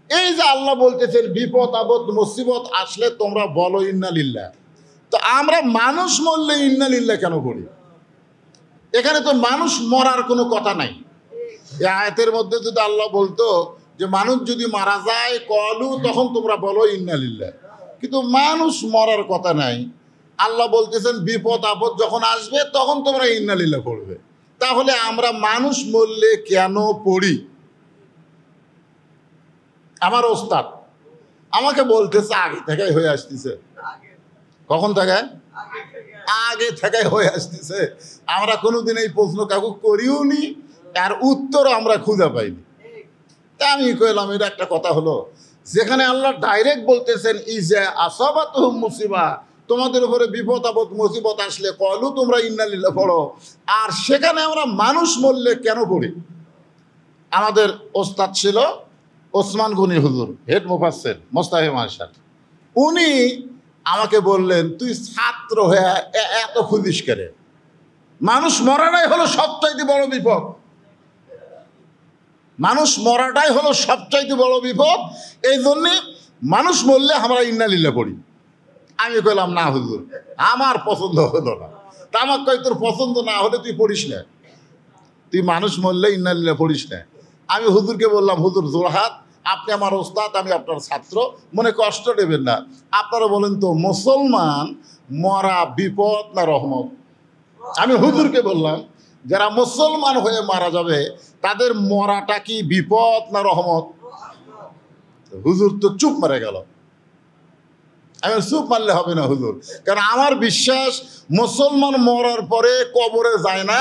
এই যে আল্লাহ বলতেছেন বিপদ আপদ মুসিবত আসলে তোমরা বলো ইন্না লিল্লাহ, তো আমরা মানুষ মরলে ইন্না লিল্লাহ কেন বলি? এখানে তো মানুষ মরার কোনো কথা নাই। এই আয়াতের মধ্যে যদি আল্লাহ বলতো যে মানুষ যদি মারা যায় কলু, তখন তোমরা বলো ইন্না লিল্লাহ, কিন্তু মানুষ মরার কথা নাই। আল্লাহ বলতেছেন বিপদ আপদ যখন আসবে তখন তোমরা ইন্না লিল্লাহ পড়বে। তাহলে আমরা মানুষ মরলে কেন পড়ি? আমার ওস্তাদ আমাকে বলতেছে আগে থেকেই হয়ে আসতেছে। কখন থেকে? আগে থেকেই হয়ে আসতেছে। আমরা কোনোদিন এই প্রশ্ন কাকু করিও নি, আর উত্তরও আমরা খুঁজে পাইনি। তা আমি কইলাম এটা একটা কথা হলো, যেখানে আল্লাহ ডাইরেক্ট বলতেছেন ইজা আসাবাতুহুম মুসিবা, তোমাদের উপরে বিপদ আপদ মুসিবত আসলে কলু তোমরা ইন্না লিল্লাহ পড়ো, আর সেখানে আমরা মানুষ মরলে কেন পড়ি? আমাদের ওস্তাদ ছিল ওসমান গনি হুজুর, হেড মুফাসসির মোস্তাফা মাশার। উনি আমাকে বললেন, তুই ছাত্র হয়ে এত খুঁজিস করে? মানুষ মরাটাই হলো সবচাইতে বড় বিপদ। মানুষ মরাটাই হলো সবচাইতে বড় বিপদ। এই জন্যে মানুষ মরলে আমরা ইন্না লিল্লাহ পড়ি। আমি কইলাম না হুজুর, আমার পছন্দ হলো না। তা আমার কই তোর পছন্দ না হলে তুই পড়িস না, তুই মানুষ মরলে ইন্না লিল্লাহ পড়িস না। আমি হুজুরকে বললাম, হুজুর জোরহাত, আপনি আমার ওস্তাদ, আমি আপনার ছাত্র, মনে কষ্ট নেবেন না। আপনারা বলেন তো মুসলমান মরা বিপদ না রহমত? আমি হুজুরকে বললাম, যারা মুসলমান হয়ে মারা যাবে তাদের মরাটা কি বিপদ না রহমত? হুজুর তো চুপ মারে গেল। আমি চুপ মারলে হবে না হুজুর, কারণ আমার বিশ্বাস মুসলমান মরার পরে কবরে যায় না,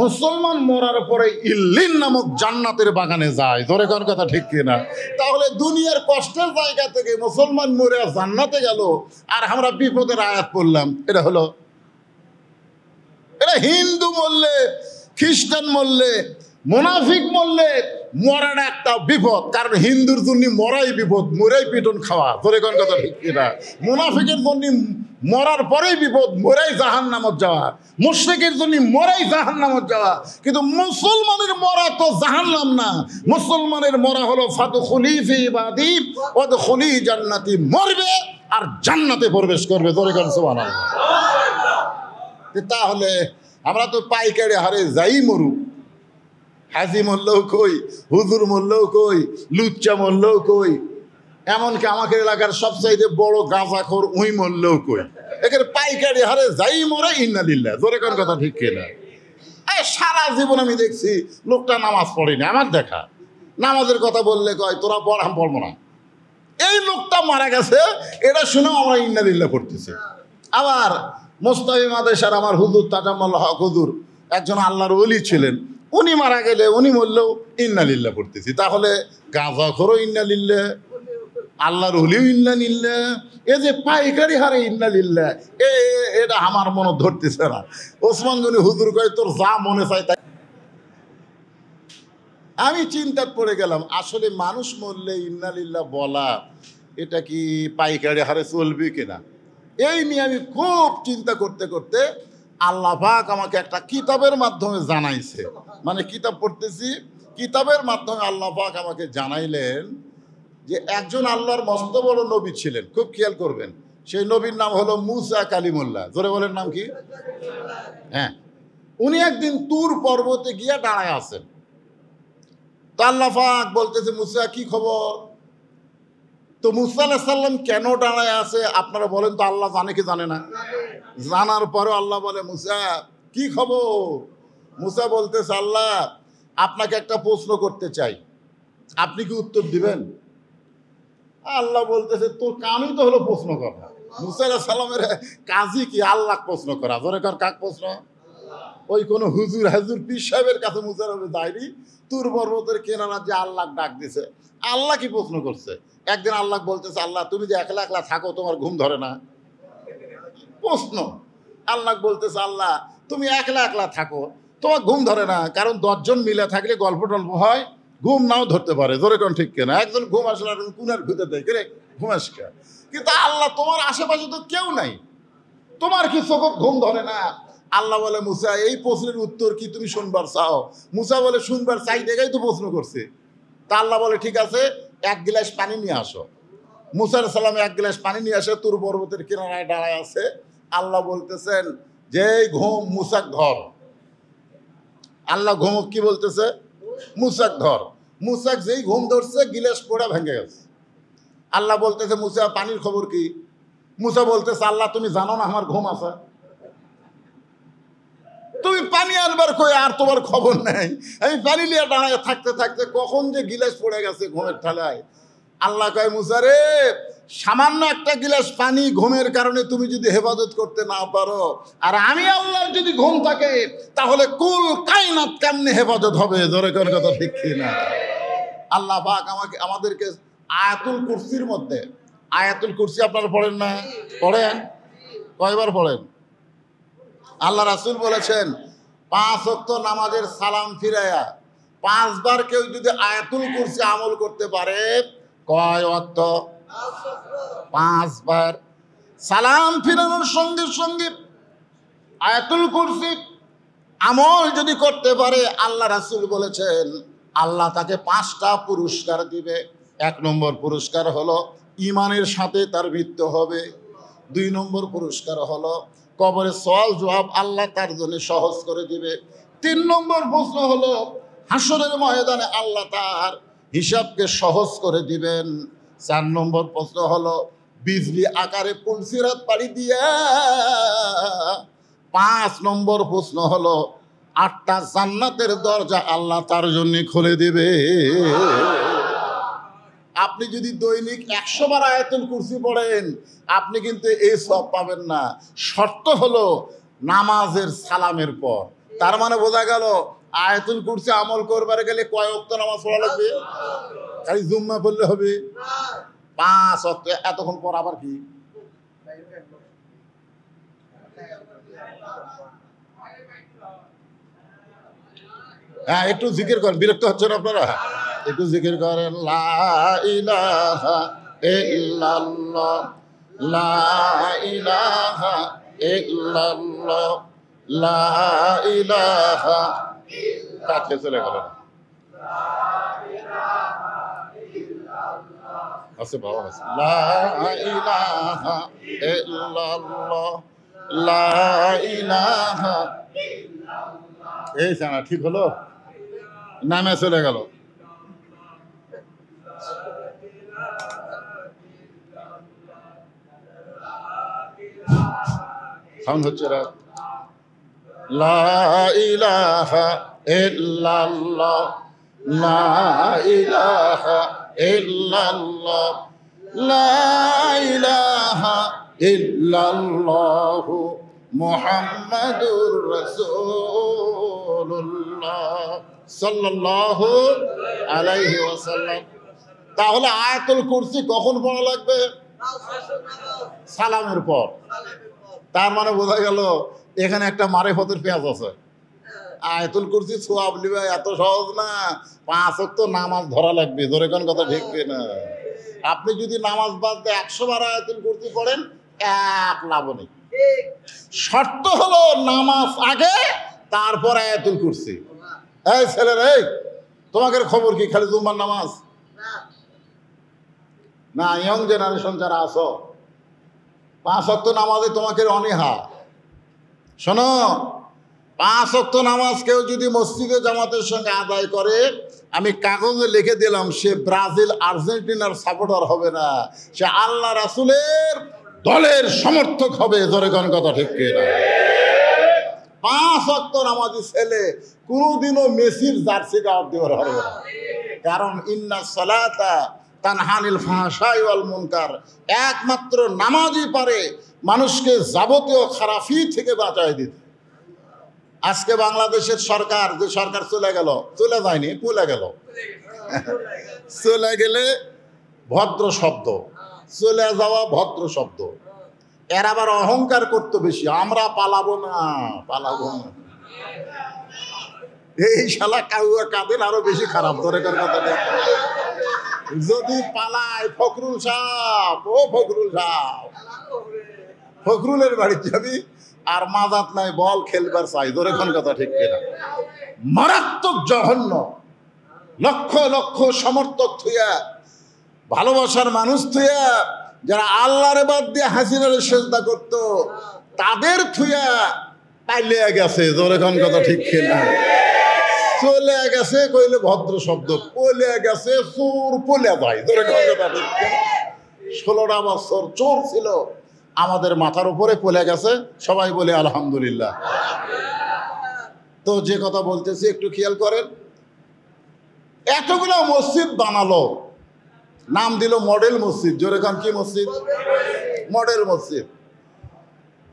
মুসলমান মরার পরে ইল্লিন নামক জান্নাতের বাগানে যায়। জোরে কোন কথা ঠিক কিনা? তাহলে দুনিয়ার কষ্টের জায়গা থেকে মুসলমান মরে জান্নাতে গেল, আর আমরা বিপদের আয়াত পড়লাম। এটা হলো, এটা হিন্দু মরলে, খ্রিস্টান মরলে, মুনাফিক মরলে, মরাটা একটা বিপদ, কারণ হিন্দুর জন্য মরাই বিপদ, মরাই পিটন খাওয়া, তোর কোন কথা ঠিক কিনা? মুনাফিকের জন্য মরার পরেই বিপদ, মরাই জাহান্নামত যাওয়া, মুশরিকের জন্য মরাই জাহান্নামত যাওয়া। কিন্তু মুসলমানের মরা তো জাহান্নাম না, মুসলমানের মরা হলো ফাদখুলি ফি ইবাদি ওয়াদখুলি জান্নাতি, মরবে আর জান্নাতে প্রবেশ করবে, তোর কোন সুবহানাল্লাহ। তাহলে আমরা তো পাইকারি হারে যাই মরু, হাজি মরলেও কই, হুজুর মরলেও কই, লুচ্চা মরলেও কই, এমনকি আমাকে এলাকার সবচাইতে বড় গাঁজাখোর উই মরলেও কই, এখানে পাইকারি হারে যাই মরে ইন্নালিল্লাহ, জোরে কোন কথা ঠিক কিনা? সারা জীবন আমি দেখছি লোকটা নামাজ পড়েনি, আমার দেখা নামাজের কথা বললে কয় তোরা পড়, আমি পড়বো না। এই লোকটা মারা গেছে এটা শুনেও আমরা ইন্নালিল্লাহ পড়তেছি। আবার মোস্তাফি মাদেশার আমার হুজুর তাজাম্মুল হক হুজুর একজন আল্লাহর ওলি ছিলেন, উনি মারা গেলে উনি মরলেও ইন্নালিল্লাহ পড়তেছি। তাহলে গাঁজাখোরও ইন্নালিল্লাহ, আল্লাহর ওলিও ইন্নালিল্লাহ, এ যে পাইকারি হারে ইন্নালিল্লাহ, এটা আমার মনে ধরতেছে না। ওসমান গনি হুজুর কয় তোর যা মনে চায় তাই। আমি চিন্তাত পড়ে গেলাম, আসলে মানুষ মরলে ইন্নালিল্লাহ বলা এটা কি পাইকারি হারে চলবে কিনা। এই নিয়ে আমি খুব চিন্তা করতে করতে আল্লাহ পাক আমাকে একটা কিতাবের মাধ্যমে জানাইছে, মানে কিতাব পড়তেছি, কিতাবের মাধ্যমে আল্লাহ পাক আমাকে জানাইলেন যে একজন আল্লাহর মস্ত বড় নবী ছিলেন, খুব খেয়াল করবেন, সেই নবীর নাম হলো মুসা কালিমুল্লাহ। জোরে বলেন নাম কি? হ্যাঁ, উনি একদিন তুর পর্বতে গিয়ে দাঁড়ায় আছেন। তো আল্লাহ পাক বলতেছে মুসা কি খবর? তো মুসা আলাইহিস সালাম কেন দাঁড়ায় আছে আপনারা বলেন তো, আল্লাহ জানে কি জানে না? জানার পরেও আল্লাহ বলে মুসা কি খবর? মুসা বলতেছে আল্লাহ আপনাকে একটা প্রশ্ন করতে চাই, আপনি কি উত্তর দিবেন? আল্লাহ বলতেছে তোর কামই তো হলো প্রশ্ন করা। মুসা আলাইহিস সালামের কাজই কি? আল্লাহ প্রশ্ন করা। জোরে কর, কাক প্রশ্ন? ওই কোন হুজুর হাজুর পীর সাহেবের কাছে মুসা নবী যায়নি, তুর পর্বতের কেনারা যে আল্লাহ ডাক দিছে, আল্লাহ কি প্রশ্ন করছে? একদিন আল্লাহ বলতেছে আল্লাহ তুমি যে একলা একলা থাকো তোমার ঘুম ধরে না? প্রশ্ন। আল্লাহ বলতেছে আল্লাহ তুমি একলা একলা থাকো তোমার ঘুম ধরে না, কারণ 10 জন মিলে থাকলে গল্প টল্প হয়, ঘুম নাও ধরতে পারে। জোরে কোন ঠিক কিনা? একজন ঘুম আসলে আর কুনার ঘুরতে দেয় রে ঘুম আসকা, কিন্তু আল্লাহ তোমার আশেপাশে তো কেউ নাই, তোমার কি চোখ ঘুম ধরে না? আল্লাহ বলে মুসা এই প্রশ্নের উত্তর কি তুমি শুনবার চাও? মুসা বলে শুনবার চাই দেখেই তো প্রশ্ন করছে। তা আল্লাহ বলে ঠিক আছে 1 গ্লাস পানি নিয়ে আসো। মুসা আলাইহিস সালাম 1 গ্লাস পানি নিয়ে আসে, তুর পর্বতের কিনারায় দাঁড়ায় আছে। আল্লাহ বলতেছেন যে ঘুম মুসাক ধর। আল্লাহ ঘুমক কি বলতেছে? মুসাক ধর। মুসাক যেই ঘুম ধরছে গিলাস পড়া ভেঙে গেছে। আল্লাহ বলতেছে মুসা পানির খবর কি? মুসা বলতেছে আল্লাহ তুমি জানো না আমার ঘুম আছে, তুমি পানি আনবার কই আর তোমার খবর নাই, আমি পানি নিয়ে দাঁড়ায় থাকতে থাকতে কখন যে গিলাস পড়ে গেছে ঘুমের ঠালায়। আল্লাহ কয় মুসা রে সামান্য একটা গিলাস পানি ঘুমের কারণে তুমি যদি হেফাজত করতে না পারো, আর আমি আল্লাহর যদি ঘুম থাকে তাহলে কুল কায়নাত কেমনে হেফাজত হবে? জোরে কোন কথা ঠিক কিনা? আল্লাহ পাক আমাদেরকে আয়াতুল কুরসির মধ্যে, আয়াতুল কুরসি আপনারা পড়েন না? পড়েন? কয়বার পড়েন? আল্লাহ রাসূল বলেছেন 5 ওয়াক্ত নামাজের সালাম ফিরায়া 5 বার কেউ যদি আয়াতুল কুরসি আমল করতে পারে, কয় ওয়াক্ত? 5 বার। সালাম ফিরানোর সঙ্গে সঙ্গে আয়াতুল কুরসি আমল যদি করতে পারে, আল্লাহ রাসূল বলেছেন আল্লাহ তাকে 5টা পুরস্কার দিবে। 1 নম্বর পুরস্কার হলো ঈমানের সাথে তার মৃত্যু হবে। 2 নম্বর পুরস্কার হলো কবরে সওয়াল জবাব আল্লাহ তার জন্য সহজ করে দিবে। 3 নম্বর প্রশ্ন হলো হাসরের ময়দানে আল্লাহ তার হিসাবকে সহজ করে দিবেন। 4 নম্বর প্রশ্ন হলো বিজলি আকারে পুলসিরাত পাড়ি দিয়া। 5 নম্বর প্রশ্ন হলো 8টা জান্নাতের দরজা আল্লাহ তার জন্য খুলে দিবে। আপনি যদি দৈনিক 100 বার আয়াতুল কুরসি পড়েন আপনি কিন্তু এই সব পাবেন না, শর্ত হলো নামাজের সালামের পর। তার মানে বোঝা গেল আয়াতুল কুরসি আমল করবার গেলে কয় ওয়াক্ত নামাজ পড়া লাগবে? খালি জুম্মা পড়লে হবে? 5 ওয়াক্ত। এতক্ষণ পর আবার কি? হ্যাঁ, একটু জিকির করেন, বিরক্ত হচ্ছেন আপনারা? একটু জিকির করেন, লা ইলাহা ইল্লাল্লাহ, লা ইলাহা ইল্লাল্লাহ, লা ইলাহা। কাছে চলে গেলেন। আছে বাবা, আছে। লা ইলাহা ইল্লাল্লাহ, লা ইলাহা। এই জানা ঠিক হলো, নামে চলে গেল। সাউন্ড হচ্ছে না। লা ইলাহা ইল্লাল্লাহ, লা ইলাহা ইল্লাল্লাহ, লা ইলাহা ইল্লাল্লাহু মুহাম্মাদুর রাসূলুল্লাহ সাল্লাল্লাহু আলাইহি ওয়াসাল্লাম। তাহলে আয়াতুল কুরসি কখন পড়া লাগবে? সালামের পর। তার মানে বোঝা গেল এখানে একটা মারিফতের পেঁয়াজ আছে। আয়াতুল কুরসি সওয়াব লিবা এত সহজ না, 5 ওয়াক্ত নামাজ ধরা লাগবে। ধরে কোন কথা ঠিক না? আপনি যদি নামাজ বাদ দিয়ে 100 বার আয়াতুল কুরসি পড়েন, এক লাভ নেই। শর্ত হলো নামাজ আগে, তারপর আয়াতুল কুরসি। এই ছেলের, এই তোমাদের খবর কি? খালি জুম্মার নামাজ না? ইয়ং জেনারেশন যারা আছো, 5 ওয়াক্ত নামাজে তোমাকে অনীহা। শোনো, 5 ওয়াক্ত নামাজ কেউ যদি মসজিদে জামাতের সঙ্গে আদায় করে, আমি কাগজে লিখে দিলাম, সে ব্রাজিল আর্জেন্টিনার সাপোর্টার হবে না, সে আল্লাহ রাসূলের দলের সমর্থক হবে। জোরে কোন কথা ঠিক কিনা? 5 ওয়াক্ত নামাজি ছেলে কোনোদিনও মেসির জার্সি গাওয়ার দেওয়ার হবে না। কারণ ইন্না সালাতা তানহানিল ফাহশাই ওয়াল মুনকার, একমাত্র নামাজই পারে মানুষকে যাবতীয় খারাপি থেকে বাঁচায় দিতে। আজকে বাংলাদেশের সরকার, যে সরকার চলে গেল, চলে যায়নি, চলে গেল, চলে গেলে ভদ্র শব্দ, চলে যাওয়া ভদ্র শব্দ। এর আবার অহংকার করতে বেশি, আমরা পালাবো না, পালাবো না। এই শালা কাউয়া কাদের আরো বেশি খারাপ। ধরে কর কথা নেই। যদি পালায় ফখরুল সাহেব, ও ফখরুল সাহেব, ফখরুলের বাড়ি যাবি আর মাজাত নাই, বল খেলবার চাই। ধরে কোন কথা ঠিক কিনা? মারাত্মক জঘন্য। লক্ষ লক্ষ সমর্থক থুয়া, ভালোবাসার মানুষ থুয়া, যারা আল্লাহর বাদ দিয়ে হাসিনারে সেজদা করতো, তাদের থুয়া পাইলে গেছে। ধরে কোন কথা ঠিক কিনা? চলে গেছে কইলে ভদ্র শব্দ, পলে গেছে চোর, পলে ভাই। ধরে কোন কথা ঠিক কিনা? 16টা বছর চোর ছিল আমাদের মাথার উপরে, পলে গেছে। সবাই বলে আলহামদুলিল্লাহ। তো যে কথা বলতেছি একটু খেয়াল করেন। এতগুলো মসজিদ বানালো, নাম দিল মডেল মসজিদ। জোরে খান, কি মসজিদ? মডেল মসজিদ।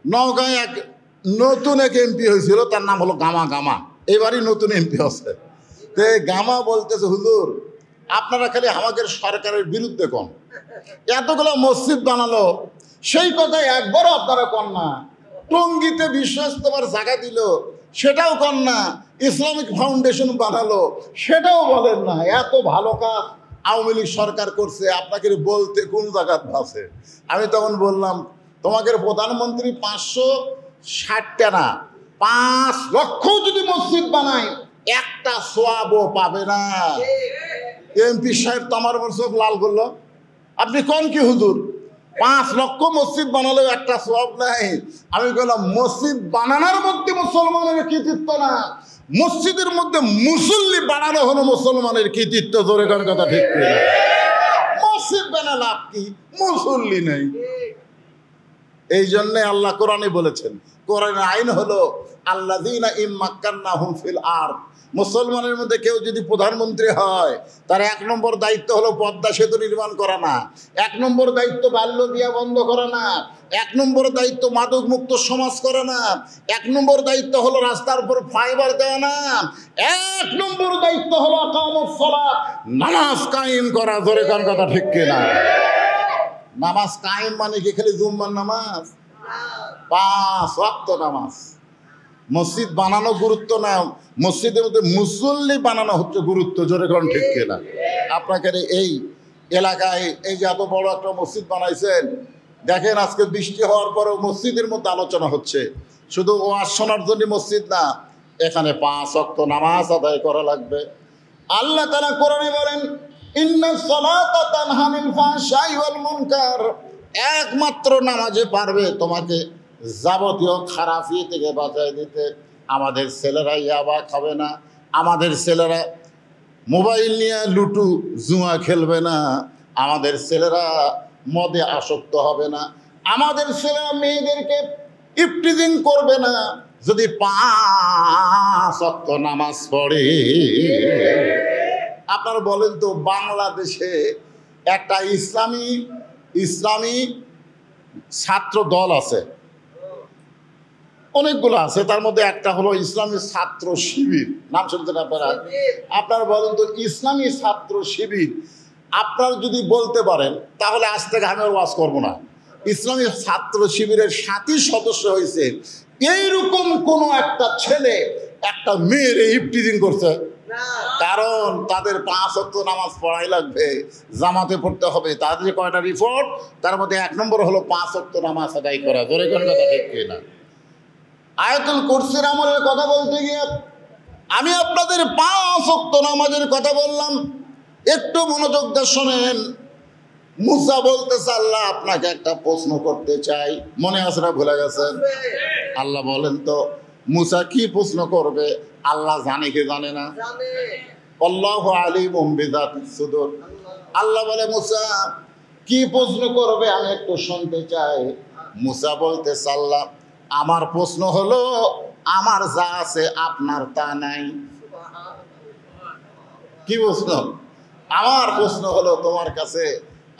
নওগাঁয় এক নতুন এক এমপি হয়েছিল, তার নাম হলো গামা। গামা এবারই নতুন এমপি আছে। তো গামা বলতেছে, হুজুর আপনারা খালি আমাদের সরকারের বিরুদ্ধে কোন, এতগুলো মসজিদ বানালো, সেই কথাই একবারও আপনারা কন না। টঙ্গীতে বিশ্ব ইজতেমার জায়গা দিল, সেটাও কন না। ইসলামিক ফাউন্ডেশন বানালো, সেটাও বলেন না। এত ভালো কাজ আওয়ামী লীগ সরকার করছে, আপনাকে বলতে কোন জায়গাত আছে? আমি তখন বললাম, তোমাদের প্রধানমন্ত্রী 560টা না 5 লক্ষ যদি মসজিদ বানায়, একটা সোয়াবও পাবে না। এমপি সাহেব তো আমার চোখ লাল করলো। আপনি কোন কি হুজুর, 5 লক্ষ মসজিদ বানালেও একটা সওয়াব নাই? আমি বললাম, মসজিদ বানানোর মধ্যে মুসলমানের কৃতিত্ব না, মসজিদের মধ্যে মুসল্লি বানানো হলো মুসলমানের কৃতিত্ব। জোরে কোন কথা ঠিক কিনা? মসজিদ বানা লাভ কি, মুসল্লি নেই। এই জন্য আল্লাহ কোরআনে বলেছেন, কোরআনের আইন হলো আল্লাযীনা ইম্মাক্কান্নাহুম ফিল আরদ, মুসলমানের মধ্যে কেউ যদি প্রধানমন্ত্রী হয়, তার 1 নম্বর দায়িত্ব হলো পদ্মা সেতু নির্মাণ করা না, 1 নম্বর দায়িত্ব বাল্য বিয়া বন্ধ করা না, 1 নম্বর দায়িত্ব মাদক মুক্ত সমাজ করা না, 1 নম্বর দায়িত্ব হলো রাস্তার উপর ফাইবার দেওয়া না, 1 নম্বর দায়িত্ব হলো ইকামুস সালাত, নামাজ কায়েম করা। জোরে কোন কথা ঠিক কিনা? নামাজ কায়েম মানে কি খালি জুম্মার নামাজ? 5 ওয়াক্ত নামাজ। মসজিদ বানানো গুরুত্ব না, মসজিদের মধ্যে মুসল্লি বানানো হচ্ছে গুরুত্ব। জোরে কোন ঠিক কিনা? আপনাকে এই এলাকায় এই যে এত বড় একটা মসজিদ বানাইছেন, দেখেন আজকে বৃষ্টি হওয়ার পরেও মসজিদের মধ্যে আলোচনা হচ্ছে। শুধু ওয়াজ শোনার জন্য মসজিদ না, এখানে 5 ওয়াক্ত নামাজ আদায় করা লাগবে। আল্লাহ তাআলা কোরআনে বলেন, ইন্নাস সালাতা তানহা আনিল ফাহশাই ওয়াল মুনকার, একমাত্র নামাজে পারবে তোমাকে যাবতীয় খারাপি থেকে বাঁচাই দিতে। আমাদের ছেলেরা ইয়াবা খাবে না, আমাদের ছেলেরা মোবাইল নিয়ে লুটু জুয়া খেলবে না, আমাদের ছেলেরা মদে আসক্ত হবে না, আমাদের ছেলেরা মেয়েদেরকে ইফটিজিং করবে না যদি 5 ওয়াক্ত নামাজ পড়ে। আপনারা বলেন তো, বাংলাদেশে একটা ইসলামী ছাত্র দল আছে, অনেকগুলো আছে, তার মধ্যে একটা হলো ইসলামী ছাত্র শিবির। নাম শুনছেন আপনারা? আপনারা বলেন তো, ইসলামী ছাত্র শিবির আপনারা যদি বলতে পারেন তাহলে আজ থেকে আমি আর ওয়াজ করবো না। ইসলামী ছাত্র শিবিরের 7ই সদস্য হয়েছে, এইরকম কোনো একটা ছেলে একটা মেয়ের ইফটিজিং করছে? কারণ তাদের 5 ওয়াক্ত নামাজ পড়াই লাগবে, জামাতে পড়তে হবে। তাদের যে কয়টা রিপোর্ট, তার মধ্যে 1 নম্বর হলো 5 ওয়াক্ত নামাজ আদায় করা। ধরে কোন কথা ঠিক কিনা? আয়াতুল কুরসির আমলের কথা বলতে গিয়ে আমি আপনাদের 5 ওয়াক্ত নামাজের কথা বললাম। একটু মনোযোগ দিয়ে শোনেন। মুসা বলতেছে, আল্লাহ আপনাকে একটা প্রশ্ন করতে চাই। মনে আছে না? ভুলে গেছেন? আল্লাহ বলেন তো, মুসা কি প্রশ্ন করবে? আল্লাহ জানে কি জানে না? আল্লাহু আলিমুম বিযাতিস সুদূর। আল্লাহ বলে, মুসা কি প্রশ্ন করবে আমি একটু শুনতে চাই। মুসা বলতেছে, আল্লাহ আমার প্রশ্ন হলো, আমার যা আছে আপনার তা নাই। কি প্রশ্ন? আমার প্রশ্ন হলো, তোমার কাছে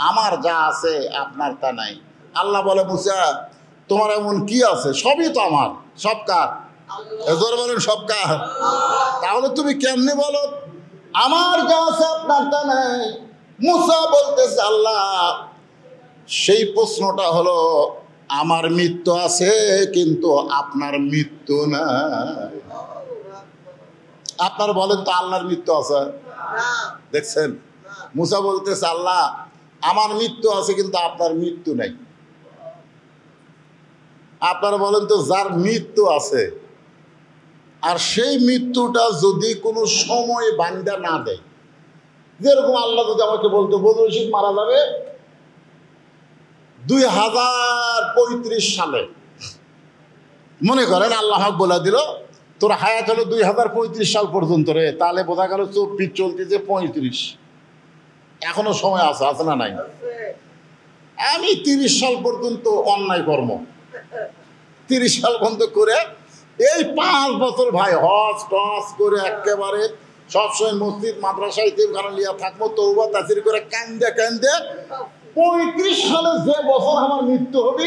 আমার যা আছে আপনার তা নাই। আল্লাহ বলে, মুসা তোমার এমন কি আছে? সবই তো আমার। সব কার? এজোর বলেন, সব কার? তাহলে তুমি কেমনে বলো আমার যা আছে আপনার তা নাই? মুসা বলতেছে, আল্লাহ সেই প্রশ্নটা হলো, আমার মৃত্যু আছে কিন্তু আপনার মৃত্যু নাই। আপনার বলেন তো, আল্লাহর মৃত্যু আছে? দেখছেন? মুসা বলতেছে, আল্লাহ আমার মৃত্যু আছে কিন্তু আপনার মৃত্যু নাই। আপনারা বলেন তো, যার মৃত্যু আছে আর সেই মৃত্যুটা যদি কোনো সময় বান্দা না দেয়, যেরকম আল্লাহ যদি আমাকে বলতো বদরুল রশিদ মারা যাবে 2035 সালে, মনে করেন আল্লাহ বলে দিল তোর হায়াত হলো 2035 সাল পর্যন্ত রে, তাহলে বোঝা গেল 24 চলতেছে 35, এখনো সময় আছে, আছে না নাই? আমি 30 সাল পর্যন্ত অন্যায় কর্ম 30 সাল পর্যন্ত করে এই 5 বছর ভাই হজ টস করে একেবারে সবসময় মসজিদ মাদ্রাসায় তিনখানা লিয়া থাকবো, তওবা তাসির করে কান্দে কান্দে 35 সালে যে বছর আমার মৃত্যু হবে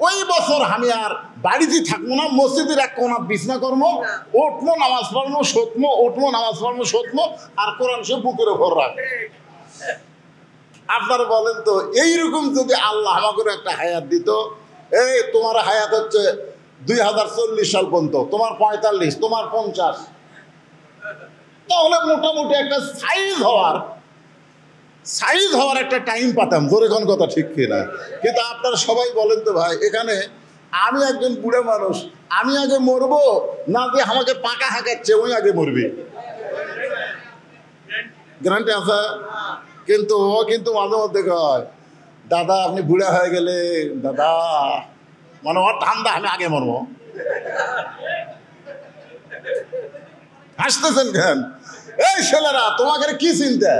ওই বছর আমি আর বাড়িতে থাকবো না, মসজিদের এক কোণা বিছনা করবো, উঠবো নামাজ পড়বো সতমো, উঠবো নামাজ পড়বো সতমো, আর কোরআন সে বুকের ওপর রাখবো। আপনারা বলেন তো, এইরকম যদি আল্লাহ আমাকে একটা হায়াত দিত, এই তোমার হায়াত হচ্ছে 2040 সাল পর্যন্ত, তোমার 45, তোমার 50, তাহলে মোটামুটি একটা সাইজ হওয়ার একটা টাইম পাতাম। জোরে কোন কথা ঠিক কিনা? কিন্তু আপনারা সবাই বলেন তো ভাই, এখানে আমি একজন বুড়ো মানুষ, আমি আগে মরবো না যে আমাকে পাকা হাঁকাচ্ছে ওই আগে মরবে? গ্যারান্টি আছে? কিন্তু ও কিন্তু মাঝে মধ্যে কয়, দাদা আপনি বুড়া হয়ে গেলে দাদা, মানে ওর ধান্দা আমি আগে মরবো। হাসতেছেন কেন? এই ছেলেরা, তোমাকে কি চিন্তা?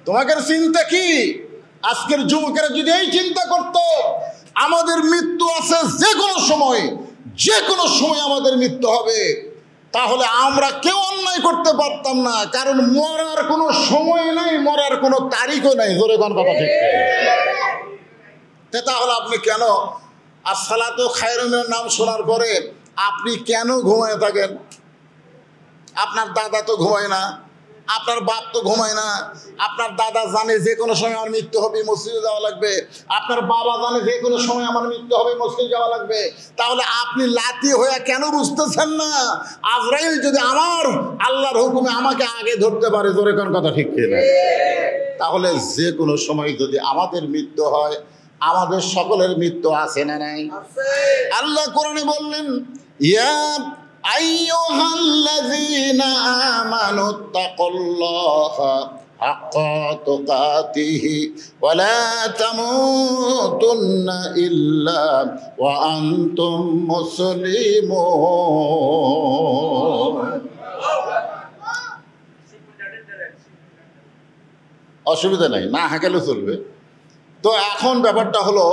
তোমাকে চিন্তা কি? আজকের যুবকেরা যদি এই চিন্তা করত আমাদের মৃত্যু আছে যে কোনো সময়, যে কোনো সময় আমাদের মৃত্যু হবে, তাহলে আমরা কেউ অন্যায় করতে পারতাম না। কারণ মরার কোনো সময় নাই, মরার কোনো তারিখও নাই। জোরে কোন কথা ঠিক? তাহলে আপনি কেন আসসালাতু খায়রুম মিনান নাম শোনার পরে আপনি কেন ঘুমায় থাকেন? আপনার দাদা তো ঘুমায় না, আপনার বাপ তো ঘুমায় না, আপনার দাদা জানে যে কোনো সময় আমার মৃত্যু হবে, মসজিদে যাওয়া লাগবে, আপনার বাবা জানে যে কোনো সময় আমার মৃত্যু হবে, মসজিদে যাওয়া লাগবে। তাহলে আপনি লাতি হয়ে কেন বুঝতেছেন না আজরাইল যদি আমার আল্লাহর হুকুমে আমাকে আগে ধরতে পারে? জোরে কোন কথা ঠিক কিনা? তাহলে যে কোনো সময় যদি আমাদের মৃত্যু হয়, আমাদের সকলের মৃত্যু আছে না নাই? আল্লাহ কোরআনে বললেন, ইয়া আইয়ুহাল্লাযীনা আমানুত্তাকুল্লাহা হাক্কা তুকাতিহি ওয়া লা তামুতুন্না ইল্লা ওয়া আনতুম মুসলিমুন। অসুবিধা নাই, না হাঁকালে চলবে। তো এখন ব্যাপারটা হলো,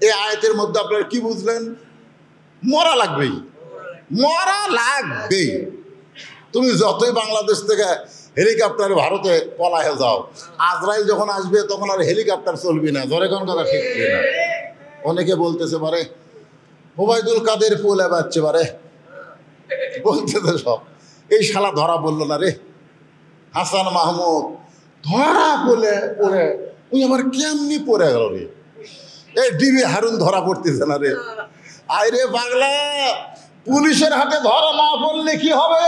এই আয়াতের মধ্যে আপনারা কি বুঝলেন? মরা লাগবেই, মরা লাগবেই। তুমি যতই বাংলাদেশ থেকে হেলিকপ্টার ভারতে পলায় যাও, আজরাইল যখন আসবে তখন আর হেলিকপ্টার চলবি না। ধরে কোন কথা ঠিক না? অনেকে বলতেছে পারে ওবায়দুল কাদের পোলে বাচ্চে পারে, বলতেছে সব, এই শালা ধরা বললো না রে, হাসান মাহমুদ ধরা বলে পড়ে ওই আমার কেমনি পড়ে গেল রে, এই ডিবি হারুন ধরা পড়তেছে না রে। আরে পাগলা, পুলিশের হাতে ধরা না পড়লে কি হবে?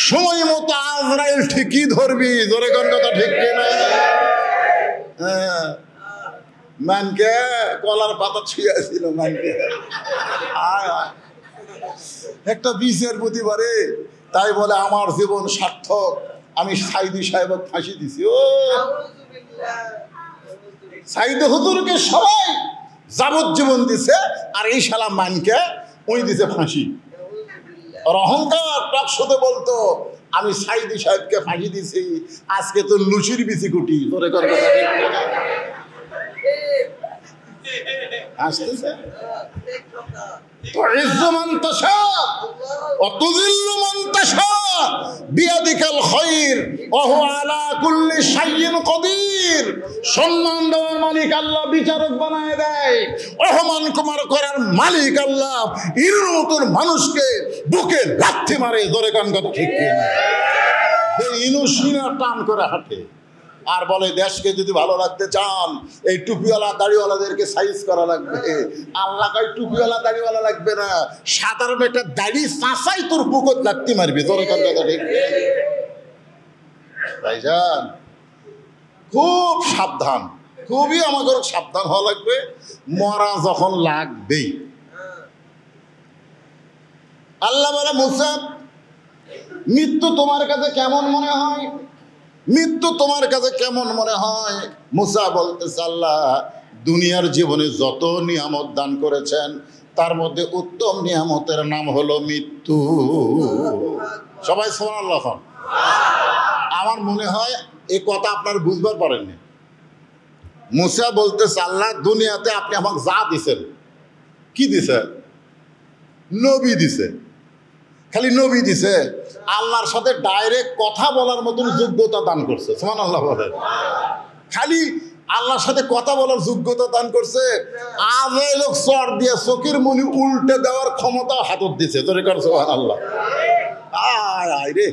সময় মতো আজরাইল ঠিকই ধরবি। জোরে কোন কথা ঠিক কিনা? হ্যাঁ, মানকে কলার পাতা ছুঁয়েছিল, মানকে একটা বিষের প্রতিবারে তাই বলে আমার জীবন সার্থক, আমি সাইদি সাহেবকে ফাঁসি দিছি। ও সাইদ হুজুরকে সবাই যাবজ্জীবন দিছে, আর এই শালা মানকে উনি দিছে ফাঁসি। আর অহংকার টকশোতে বলতো আমি সাইদি সাহেবকে ফাঁসি দিছি, আজকে তো লুচির বিচি কুটি। তোরে কর কথা আসতেছে। সম্মান দেওয়ার মালিক আল্লাহ, বিচারক বানায় দেয়। অপমান কুমার করার মালিক আল্লাহ, ইনুর মতন মানুষকে বুকে লাথি মারে। জোরে কান কথা ঠিক কিনা? ইনু সিনা টান করে হাঁটে আর বলে দেশকে যদি ভালো রাখতে চান এই টুপিওয়ালা দাড়িওয়ালাদেরকে সাইজ করা লাগবে। আল্লাহ কয় টুপিওয়ালা দাড়িওয়ালা লাগবে না, সাধারণ একটা দাড়ি চাঁচাই তোর বুকত লাগতে মারবি। তোর কথা ঠিক ভাইজান, খুব সাবধান, খুবই আমাদের সাবধান হওয়া লাগবে। মরা যখন লাগবেই, আল্লাহ বলে মুসা মৃত্যু তোমার কাছে কেমন মনে হয়? মৃত্যু তোমার কাছে কেমন মনে হয়? মুসা বলতেছে আল্লাহ দুনিয়ার জীবনে যত নিয়ামত দান করেছেন তার মধ্যে উত্তম নিয়ামতের নাম হলো মৃত্যু। সবাই সুবহানাল্লাহ। আমার মনে হয় এই কথা আপনার বুঝবার পারেননি। মুসা বলতেছে আল্লাহ দুনিয়াতে আপনি আমাকে যা দিছেন, কি দিছে? নবী দিছে। খালি নবী দিছে, আল্লাহর সাথে ডাইরেক্ট কথা বলার মতন যোগ্যতা দান করছে। সুবহানাল্লাহ বলে। খালি আল্লাহর সাথে কথা বলার যোগ্যতা দান করছে, আজ এই লোক চর দিয়ে চোখের মনি উল্টে দেওয়ার ক্ষমতা হাতত দিছে। তোরে কর সুবহানাল্লাহ। আয় আয় রে,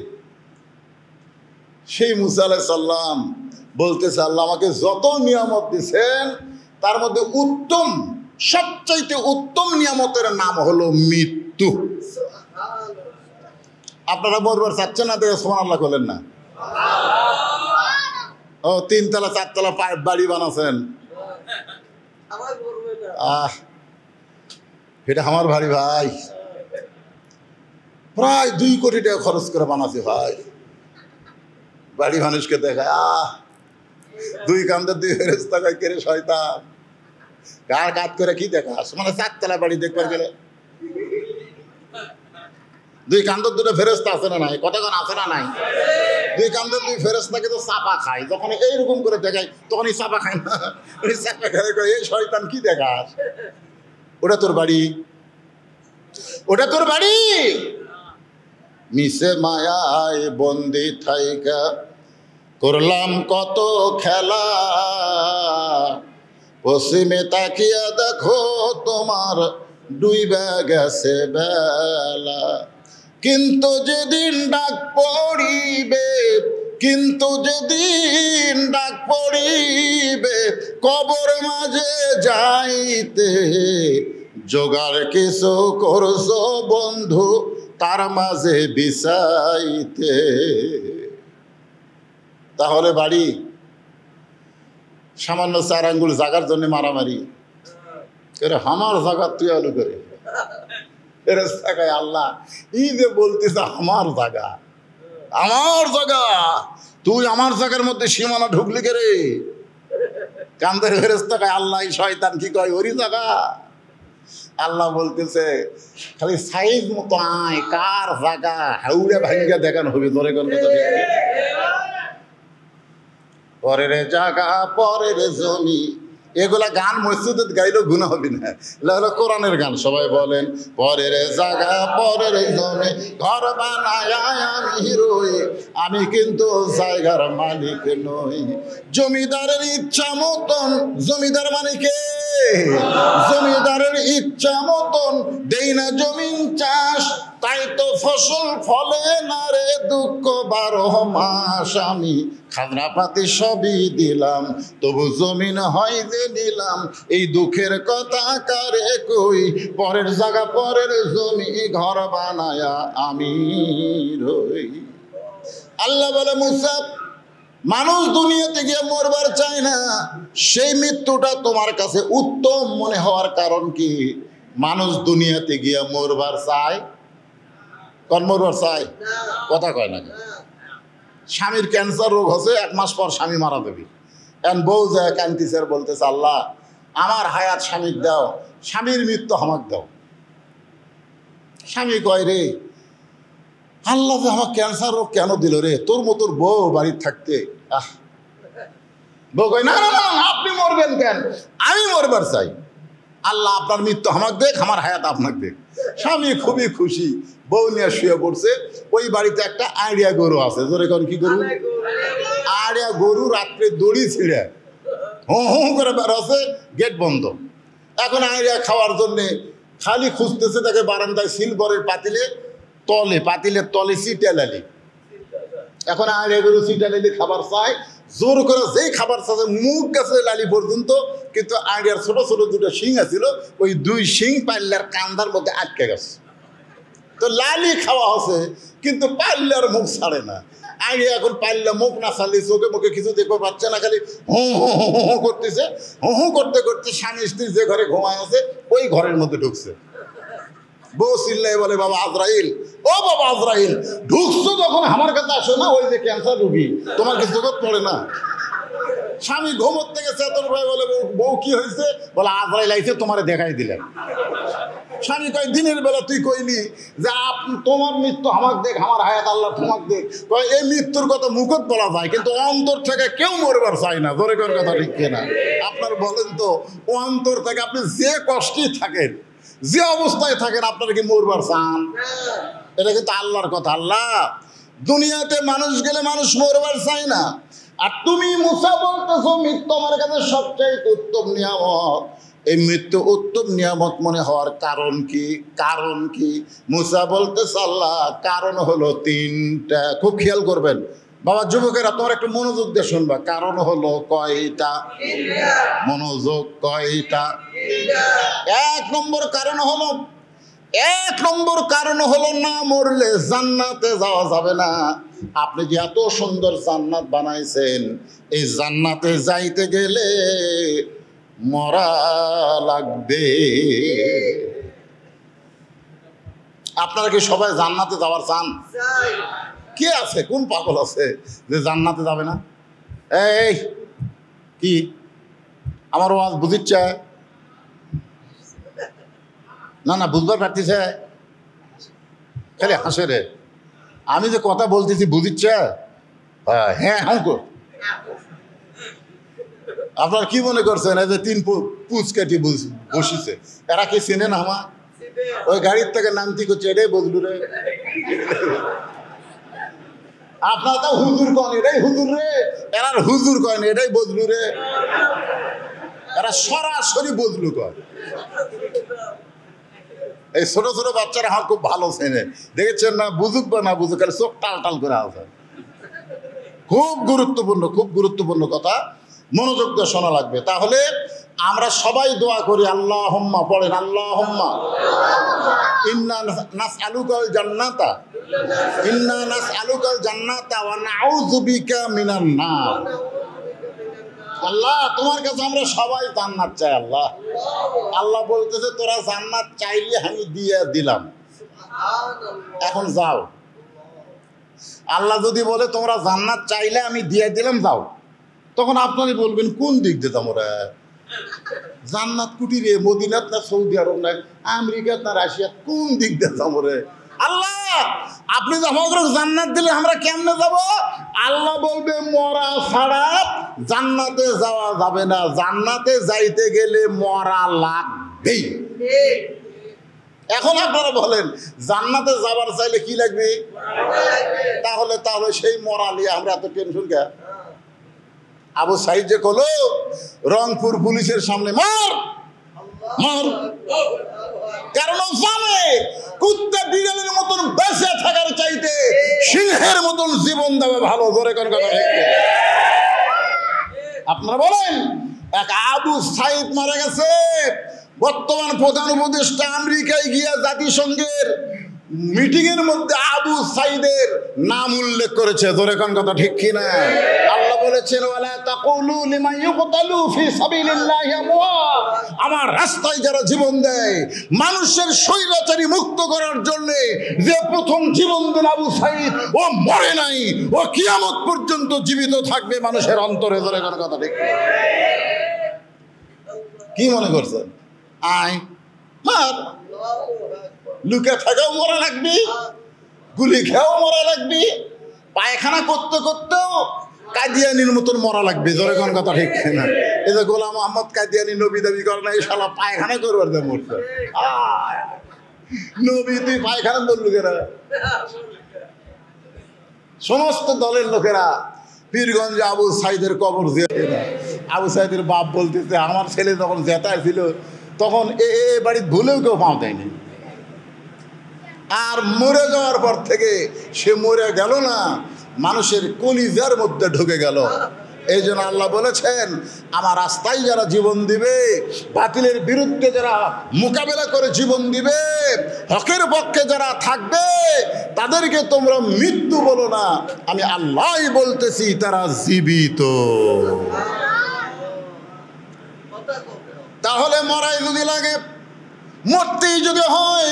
সেই মুসা আলাইহিস সালাম বলতেছে আল্লাহ আমাকে যত নিয়ামত দিছেন তার মধ্যে উত্তম, সবচাইতে উত্তম নিয়ামতের নাম হলো মৃত্যু। আপনারা মরবার চাচ্ছেন না, দেখে সুবহানাল্লাহ বলেন না? ও 3 তলা 4 তলা বাড়ি বানাচ্ছেন, এটা আমার ভারী ভাই, প্রায় 2 কোটি টাকা খরচ করে বানাচ্ছে ভাই। বাড়ি মানুষকে দেখায় 2 কান্দে 2 ফেরেশতা কয় কে রে শয়তান, কার কাজ করে কি দেখাস? মানে 4 তলা বাড়ি দেখবার গেলে 2 কান্দর 2টা ফেরেশতা আছে না নাই? কতক্ষণ আছে না নাই? 2 কান্দর 2 ফেরেশতাকে তো চাপা খায়, যখন এইরকম করে দেখায় তখনই চাপা খায় না, চাপা খায় এই শয়তান কি দেখাস? ওটা তোর বাড়ি, ওটা তোর বাড়ি। মিশে মায়ায় বন্দি থাইকা করলাম কত খেলা, পশ্চিমে তাকিয়া দেখো তোমার ডুইবা গেছে বেলা, কিন্তু যেদিন ডাক পড়িবে কিন্তু যেদিন ডাক পড়িবে কবর মাঝে যাইতে, জোগাড় কিছু করছো বন্ধু তার মাঝে বিছাইতে। তাহলে বাড়ি সামান্য 4 আঙ্গুল জাগার জন্য মারামারি এরা আমার জায়গা তুই আলু করে ফেরেশতাকে আল্লাহ এই যে বলতেছে আমার জায়গা, আমার জায়গা, তুই আমার জায়গার মধ্যে সীমানা ঢুকলি কে রে? কান্দের ফেরেশতাকে আল্লাহ শয়তান কি কয় ওরই জায়গা। আল্লাহ বলতেছে খালি সাইজ মতো আয়, কার জায়গা হাউড়ে ভাঙ্গা দেখানো হবে। ধরে কোন কথা পরের জায়গা পরের জমি, এগুলা গান মসজিদে গাইলেও গুনাহ হবে না, এগুলো কোরআনের গান। সবাই বলেন পরের জায়গা পরের জমি, ঘর বানায় আমি রই, আমি কিন্তু জায়গার মালিক নই। জমিদারের ইচ্ছা মতন, জমিদার মানে কে? জমিদারের ইচ্ছা মতন দেই না জমিন চাষ, তাই তো ফসল ফলে না রে দুঃখ 12 মাস। আমি খাজনাপাতি সবই দিলাম, তবু জমিন হয় যে নিলাম, এই দুঃখের কথা কারে কই? পরের জায়গা পরের জমি, ঘর বানায়া আমি রই। আল্লাহ বলে মুসা, মানুষ দুনিয়াতে গিয়ে মরবার চায় না, সেই মৃত্যুটা তোমার কাছে উত্তম মনে হওয়ার কারণ কি? মানুষ দুনিয়াতে গিয়ে মরবার চায়, কোন মরবার চায়? কথা কয় না। স্বামীর ক্যান্সার রোগ হচ্ছে, 1 মাস পর স্বামী মারা দেবে, এখন বউ যায় কান্তিছে আর বলতেছে আল্লাহ আমার হায়াত স্বামীর দাও, স্বামীর মৃত্যু আমাকে দাও। স্বামী কয় রে আল্লাহ যে আমার ক্যান্সার রোগ কেন দিল রে, তোর মতোর বউ বাড়ির থাকতে। বউ কয় না না না, আপনি মরবেন কেন? আমি মরবার চাই, আল্লাহ আপনার মৃত্যু আমাকে দেখ, আমার হায়াত আপনাকে দেখ। স্বামী খুবই খুশি, বউ নিয়ে শুয়ে পড়ছে। ওই বাড়িতে একটা আড়িয়া গরু আছে। জোরে কর কি গরু? আড়িয়া গরু রাত্রে দড়ি ছিঁড়ে হু হু করে বেরোছে, গেট বন্ধ। এখন আড়িয়া খাওয়ার জন্যে খালি খুঁজতেছে, তাকে বারান্দায় সিলভারের পাতিলের তলে সিটালালি। এখন আড়িয়া গরু সিটালালি খাবার চায়, জোর করে যেই খাবার চাচ্ছে মুখ গেছে লালি পর্যন্ত, কিন্তু আড়িয়ার ছোট ছোট 2টা শিং আছিল, ওই 2 শিং পাল্লার কান্দার মধ্যে আটকে গেছে। তো লালি খাওয়া হচ্ছে, কিন্তু পাল্লার মুখ ছাড়ে না। আড়িয়া এখন পাল্লা মুখ না ছাড়লে চোখে মুখে কিছু দেখতে পাচ্ছে না, খালি হু হু হু হু করতেছে। হু হু করতে করতে স্বামী স্ত্রী যে ঘরে ঘুমায় আছে ওই ঘরের মধ্যে ঢুকছে। বউ চিল্লাই বলে বাবা আজরাইল, ও বাবা আজরাইল, ঢুকছো যখন আমার কাছে আসো না, ওই যে ক্যান্সার রুগী, তোমার কিছু চোখত পড়ে না? স্বামী ঘুমোর থেকে চেতন ভাই বলে বউ কি হয়েছে? বলে আজরাইল আইছে, তোমারে দেখাই দিলেন। স্বামী কয় দিনের বেলা তুই কইলি যে তোমার মৃত্যু আমাকে দেখ, আমার হায়াত আল্লাহ তোমাকে দেখ। কয় এই মৃত্যুর কথা মুখত বলা যায়, কিন্তু অন্তর থেকে কেউ মরবার চায় না। ধরে কোন কথা ঠিক কিনা? আপনার বলেন তো, অন্তর থেকে আপনি যে কষ্টই থাকেন, যে অবস্থায় থাকেন, আপনারা কি মরবার চান? এটা কিন্তু আল্লাহর কথা। আল্লাহ দুনিয়াতে মানুষ গেলে মানুষ মরবার চায় না। আর তুমি মুসা বলতেছো মৃত্যু আমার কাছে সবচেয়ে উত্তম নিয়ামত। এই মৃত্যু উত্তম নিয়ামত মনে হওয়ার কারণ কি? কারণ কি? মুসা বলতেছে আল্লাহ কারণ হলো 3টা। খুব খেয়াল করবেন বাবা যুবকেরা, তোমার একটু মনোযোগ দিয়ে শুনবা। কারণ হলো কয়টা? মনোযোগ, কয়টা? 1 নম্বর কারণ হলো না মরলে জান্নাতে যাওয়া যাবে না। আপনি যে এত সুন্দর জান্নাত বানাইছেন, এই জান্নাতে যাইতে গেলে মরা লাগবে। আপনারা কি সবাই জান্নাতে যাওয়ার চান? কে আছে, কোন পাগল আছে যে জান্নাতে যাবে না? এই কি আমার ওয়াজ বুঝিচ্ছে না? না বুঝবার পারতেছে? খালি হাসে রে। আমি যে কথা বলতেছি বুঝিচ্ছে? হ্যাঁ হ্যাঁ। আপনারা কি মনে করছেন এই যে 3 পুচকাটি বসিছে, এরা কি চেনে না? আমার ওই গাড়ির থেকে নামতি করছে, এটাই বদলু রে। আপনার তো হুজুর কন, এটাই হুজুর রে। এরা হুজুর কন, এটাই বদলু রে। এরা সরাসরি বদলু কন। এই ছোট ছোট বাচ্চারা আমার খুব ভালো চেনে, দেখেছেন না? বুঝুক বা না বুঝুক, চোখ টাল টাল করে আছে। খুব গুরুত্বপূর্ণ কথা, মনোযোগ দিয়ে শোনা লাগবে। তাহলে আমরা সবাই দোয়া করি, আল্লাহুম্মা পড়েন, আল্লাহুম্মা ইন্না নাসআলুকাল জান্নাতা ওয়া নাউযু বিকা মিনান নার। আল্লাহ, তোমার কাছে আমরা সবাই জান্নাত চাই। আল্লাহ বলতেছে, তোরা জান্নাত চাইলে আমি দিয়ে দিলাম, এখন যাও। আল্লাহ যদি বলে তোমরা জান্নাত চাইলে আমি দিয়ে দিলাম, যাও, তখন আপনারই বলবেন কোন দিক দিয়ে তোমরা জান্নাত কুটিরে, মদিনাত না সৌদি আরব না আমেরিকাত না রাশিয়া, কোন দিক দিয়ে তোমরা? আল্লাহ, আপনি যে আমাকে জান্নাত দিলে আমরা কেমনে যাব? আল্লাহ বলবে, মরা ছাড়া জান্নাতে যাওয়া যাবে না, জান্নাতে যাইতে গেলে মরা লাগবেই। এখন আপনারা বলেন, জান্নাতে যাবার চাইলে কি লাগবে? তাহলে সেই মরা নিয়ে আমরা এত টেনশন কে? আবু সাইদ যে কলো রংপুর পুলিশের সামনে মার, কারণ জানে কুত্তা বিড়ালের মতন বেঁচে থাকার চাইতে সিংহের মতন জীবন দেওয়া ভালো। ধরে কোন কথা দেখতে আপনারা বলেন, এক আবু সাইদ মারা গেছে, বর্তমান প্রধান উপদেষ্টা আমেরিকায় গিয়া জাতিসংঘের মিটিং এর মধ্যে আবু সাইদের নাম উল্লেখ করেছে। ধরে কোন কথা ঠিক কিনা? আল্লাহ বলেছেন, ওয়ালা তাকুলু লিমান ইউকতালু ফি সাবিলিল্লাহি আমওয়াত, আমার রাস্তায় যারা জীবন দেয়, মানুষের স্বৈরাচারী মুক্ত করার জন্য যে প্রথম জীবন দিল আবু সাইদ, ও মরে নাই, ও কিয়ামত পর্যন্ত জীবিত থাকবে মানুষের অন্তরে। ধরে কোন কথা ঠিক? কি মনে করছেন? আয় মার, লুকে থাকাও মরা লাগবি, গুলি খেয়েও মরা লাগবি, পায়খানা করতে করতেও কাদিয়ানির মতন মরা লাগবে। ধরে কোন কথা ঠিক না? এই যে গোলাম মোহাম্মদ কাদিয়ানি নবী দাবি করে না, এই শালা পায়খানা করবার দেয় মরছে। নবী তুই পায়খানা তোর লোকেরা, সমস্ত দলের লোকেরা পীরগঞ্জে আবু সাইদের কবর যেতে না। আবু সাইদের বাপ বলতেছে, আমার ছেলে যখন জেতায় ছিল তখন এ বাড়ির ভুলেও কেউ পাও দেয়নি, আর মরে যাওয়ার পর থেকে সে মরে গেল না, মানুষের কলিজার মধ্যে ঢুকে গেল। এই জন্য আল্লাহ বলেছেন, আমার রাস্তায় যারা জীবন দিবে, বাতিলের বিরুদ্ধে যারা মোকাবেলা করে জীবন দিবে, হকের পক্ষে যারা থাকবে, তাদেরকে তোমরা মৃত্যু বলো না, আমি আল্লাহই বলতেছি তারা জীবিত। তাহলে মরাই যদি লাগে, মরতেই যদি হয়,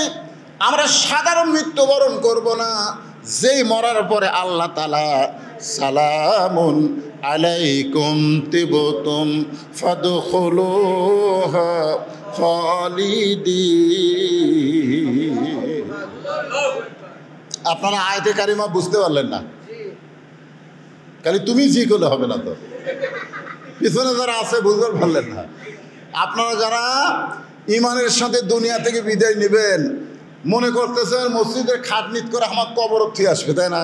আমরা সাধারণ মৃত্যুবরণ করব না। যেই মরার পরে আল্লাহ তাআলা সালামুন আলাইকুম তিবতুম ফাদখুলুহা খালিদিন। আপনারা আয়াতে কারিমা বুঝতে পারলেন না, খালি তুমি জি করলে হবে না, তো পিছনে যারা আছে বুঝতে পারলেন না। আপনারা যারা ইমানের সাথে দুনিয়া থেকে বিদায় নেবেন, মনে করতেছেন মসজিদের খাটনিত করে আমার কবর অবধি আসবে, তাই না?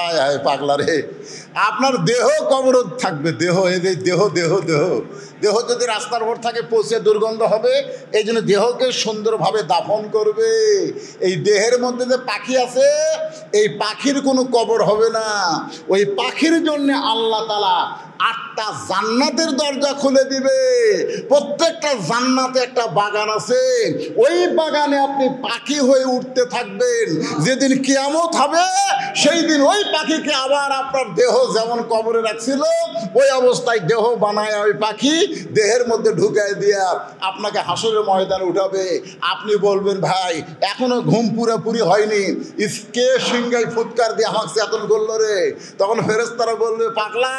আয় আয় পাগলা রে, আপনার দেহ কবর থাকবে, দেহ, এই যে দেহ দেহ দেহ দেহ যদি রাস্তার উপর থাকে পচে দুর্গন্ধ হবে, এই জন্য দেহকে সুন্দরভাবে দাফন করবে। এই দেহের মধ্যে যে পাখি আছে, এই পাখির কোনো কবর হবে না। ওই পাখির জন্য আল্লাহ তাআলা 8টা জান্নাতের দরজা খুলে দিবে। প্রত্যেকটা জান্নাতে একটা বাগান আছে, ওই বাগানে আপনি পাখি হয়ে উঠতে থাকবেন। যেদিন কিয়ামত হবে, সেই দিন ওই পাখিকে আবার আপনার দেহ যেমন কবরে রাখছিল, ওই অবস্থায় দেহ বানায় ওই পাখি দেহের মধ্যে ঢুকায় দিয়া আপনাকে হাসরের ময়দানে উঠাবে। আপনি বলবেন, ভাই এখনো ঘুম পুরোপুরি হয়নি, কে সিংহাই ফুৎকার দিয়ে আমাকে চেতন করলো রে? তখন ফেরেশতারা বলবে, পাগলা,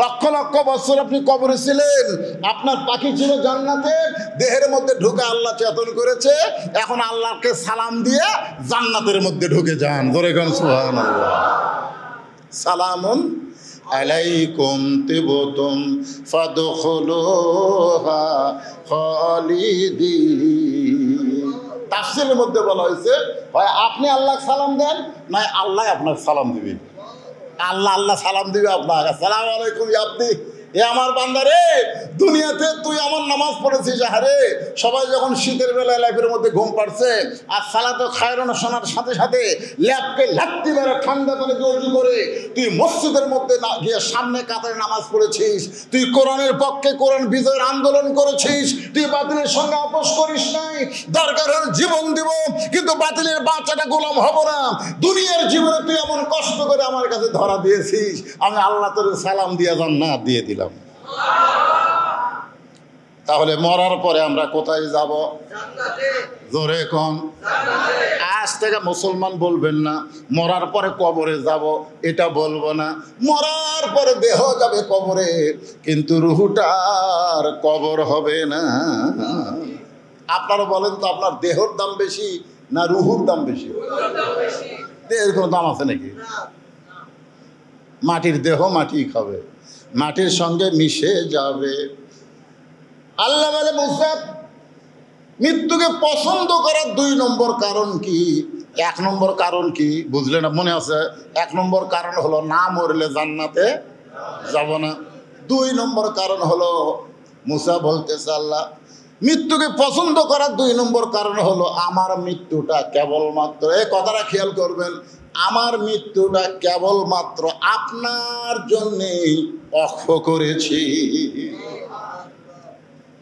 লক্ষ লক্ষ বছর আপনি কবরে ছিলেন, আপনার পাখি ছিল জান্নাতে, দেহের মধ্যে ঢুকে আল্লাহ চেতন করেছে, এখন আল্লাহকে সালাম দিয়ে জান্নাতের মধ্যে ঢুকে যান। ধরে গান সুবহানাল্লাহ। সালামুন আলাইকুম তিবতুম ফাদখুলুহা খালিদিন। তাফসীরের মধ্যে বলা হয়েছে, হয় আপনি আল্লাহ সালাম দেন, নয় আল্লাহ আপনার সালাম দিবে। আল্লাহ সালাম দিবে আপনার, আসসালামু আলাইকুম আপনি এ আমার বান্দারে, দুনিয়াতে তুই আমার নামাজ পড়েছিস, আরে সবাই যখন শীতের বেলায় ল্যাপের মধ্যে ঘুম পাড়ছে আর সালাতে খায়রুন শোনার সাথে সাথে ল্যাপকে লাত্তি মেরে ঠান্ডা করে জোরজু করে তুই মসজিদের মধ্যে না গিয়ে সামনে কাতারে নামাজ পড়েছিস, তুই কোরআনের পক্ষে কোরআন বিজয়ের আন্দোলন করেছিস, তুই বাতিলের সঙ্গে আপোষ করিস নাই, দরকার হলে জীবন দিব কিন্তু বাতিলের বাচ্চাটা গোলাম হব না। দুনিয়ার জীবনে তুই এমন কষ্ট করে আমার কাছে ধরা দিয়েছিস, আমি আল্লাহ তোর সালাম দিয়ে জান্নাত দিয়ে দিলাম। তাহলে মরার পরে আমরা কোথায় যাব? জোরে কোন? আজ থেকে মুসলমান বলবেন না মরার পরে কবরে যাব, এটা বলবো না। মরার পরে দেহ যাবে কবরে, কিন্তু রুহুটার কবর হবে না। আপনারা বলেন তো, আপনার দেহর দাম বেশি না রুহুর দাম বেশি? দেহের কোনো দাম আছে নাকি? মাটির দেহ মাটি খাবে, মাটির সঙ্গে মিশে যাবে। আল্লাহ বলে মুসা, মৃত্যুকে পছন্দ করার 2 নম্বর কারণ কি? 1 নম্বর কারণ কি বুঝলে না? মনে আছে? 1 নম্বর কারণ হলো না মরলে জান্নাতে যাব না। 2 নম্বর কারণ হলো, মুসা বলতেছে আল্লাহ মৃত্যুকে পছন্দ করার 2 নম্বর কারণ হলো আমার মৃত্যুটা কেবলমাত্র, এই কথাটা খেয়াল করবেন, আমার মৃত্যুটা কেবলমাত্র আপনার জন্যেই অক্ষ করেছি।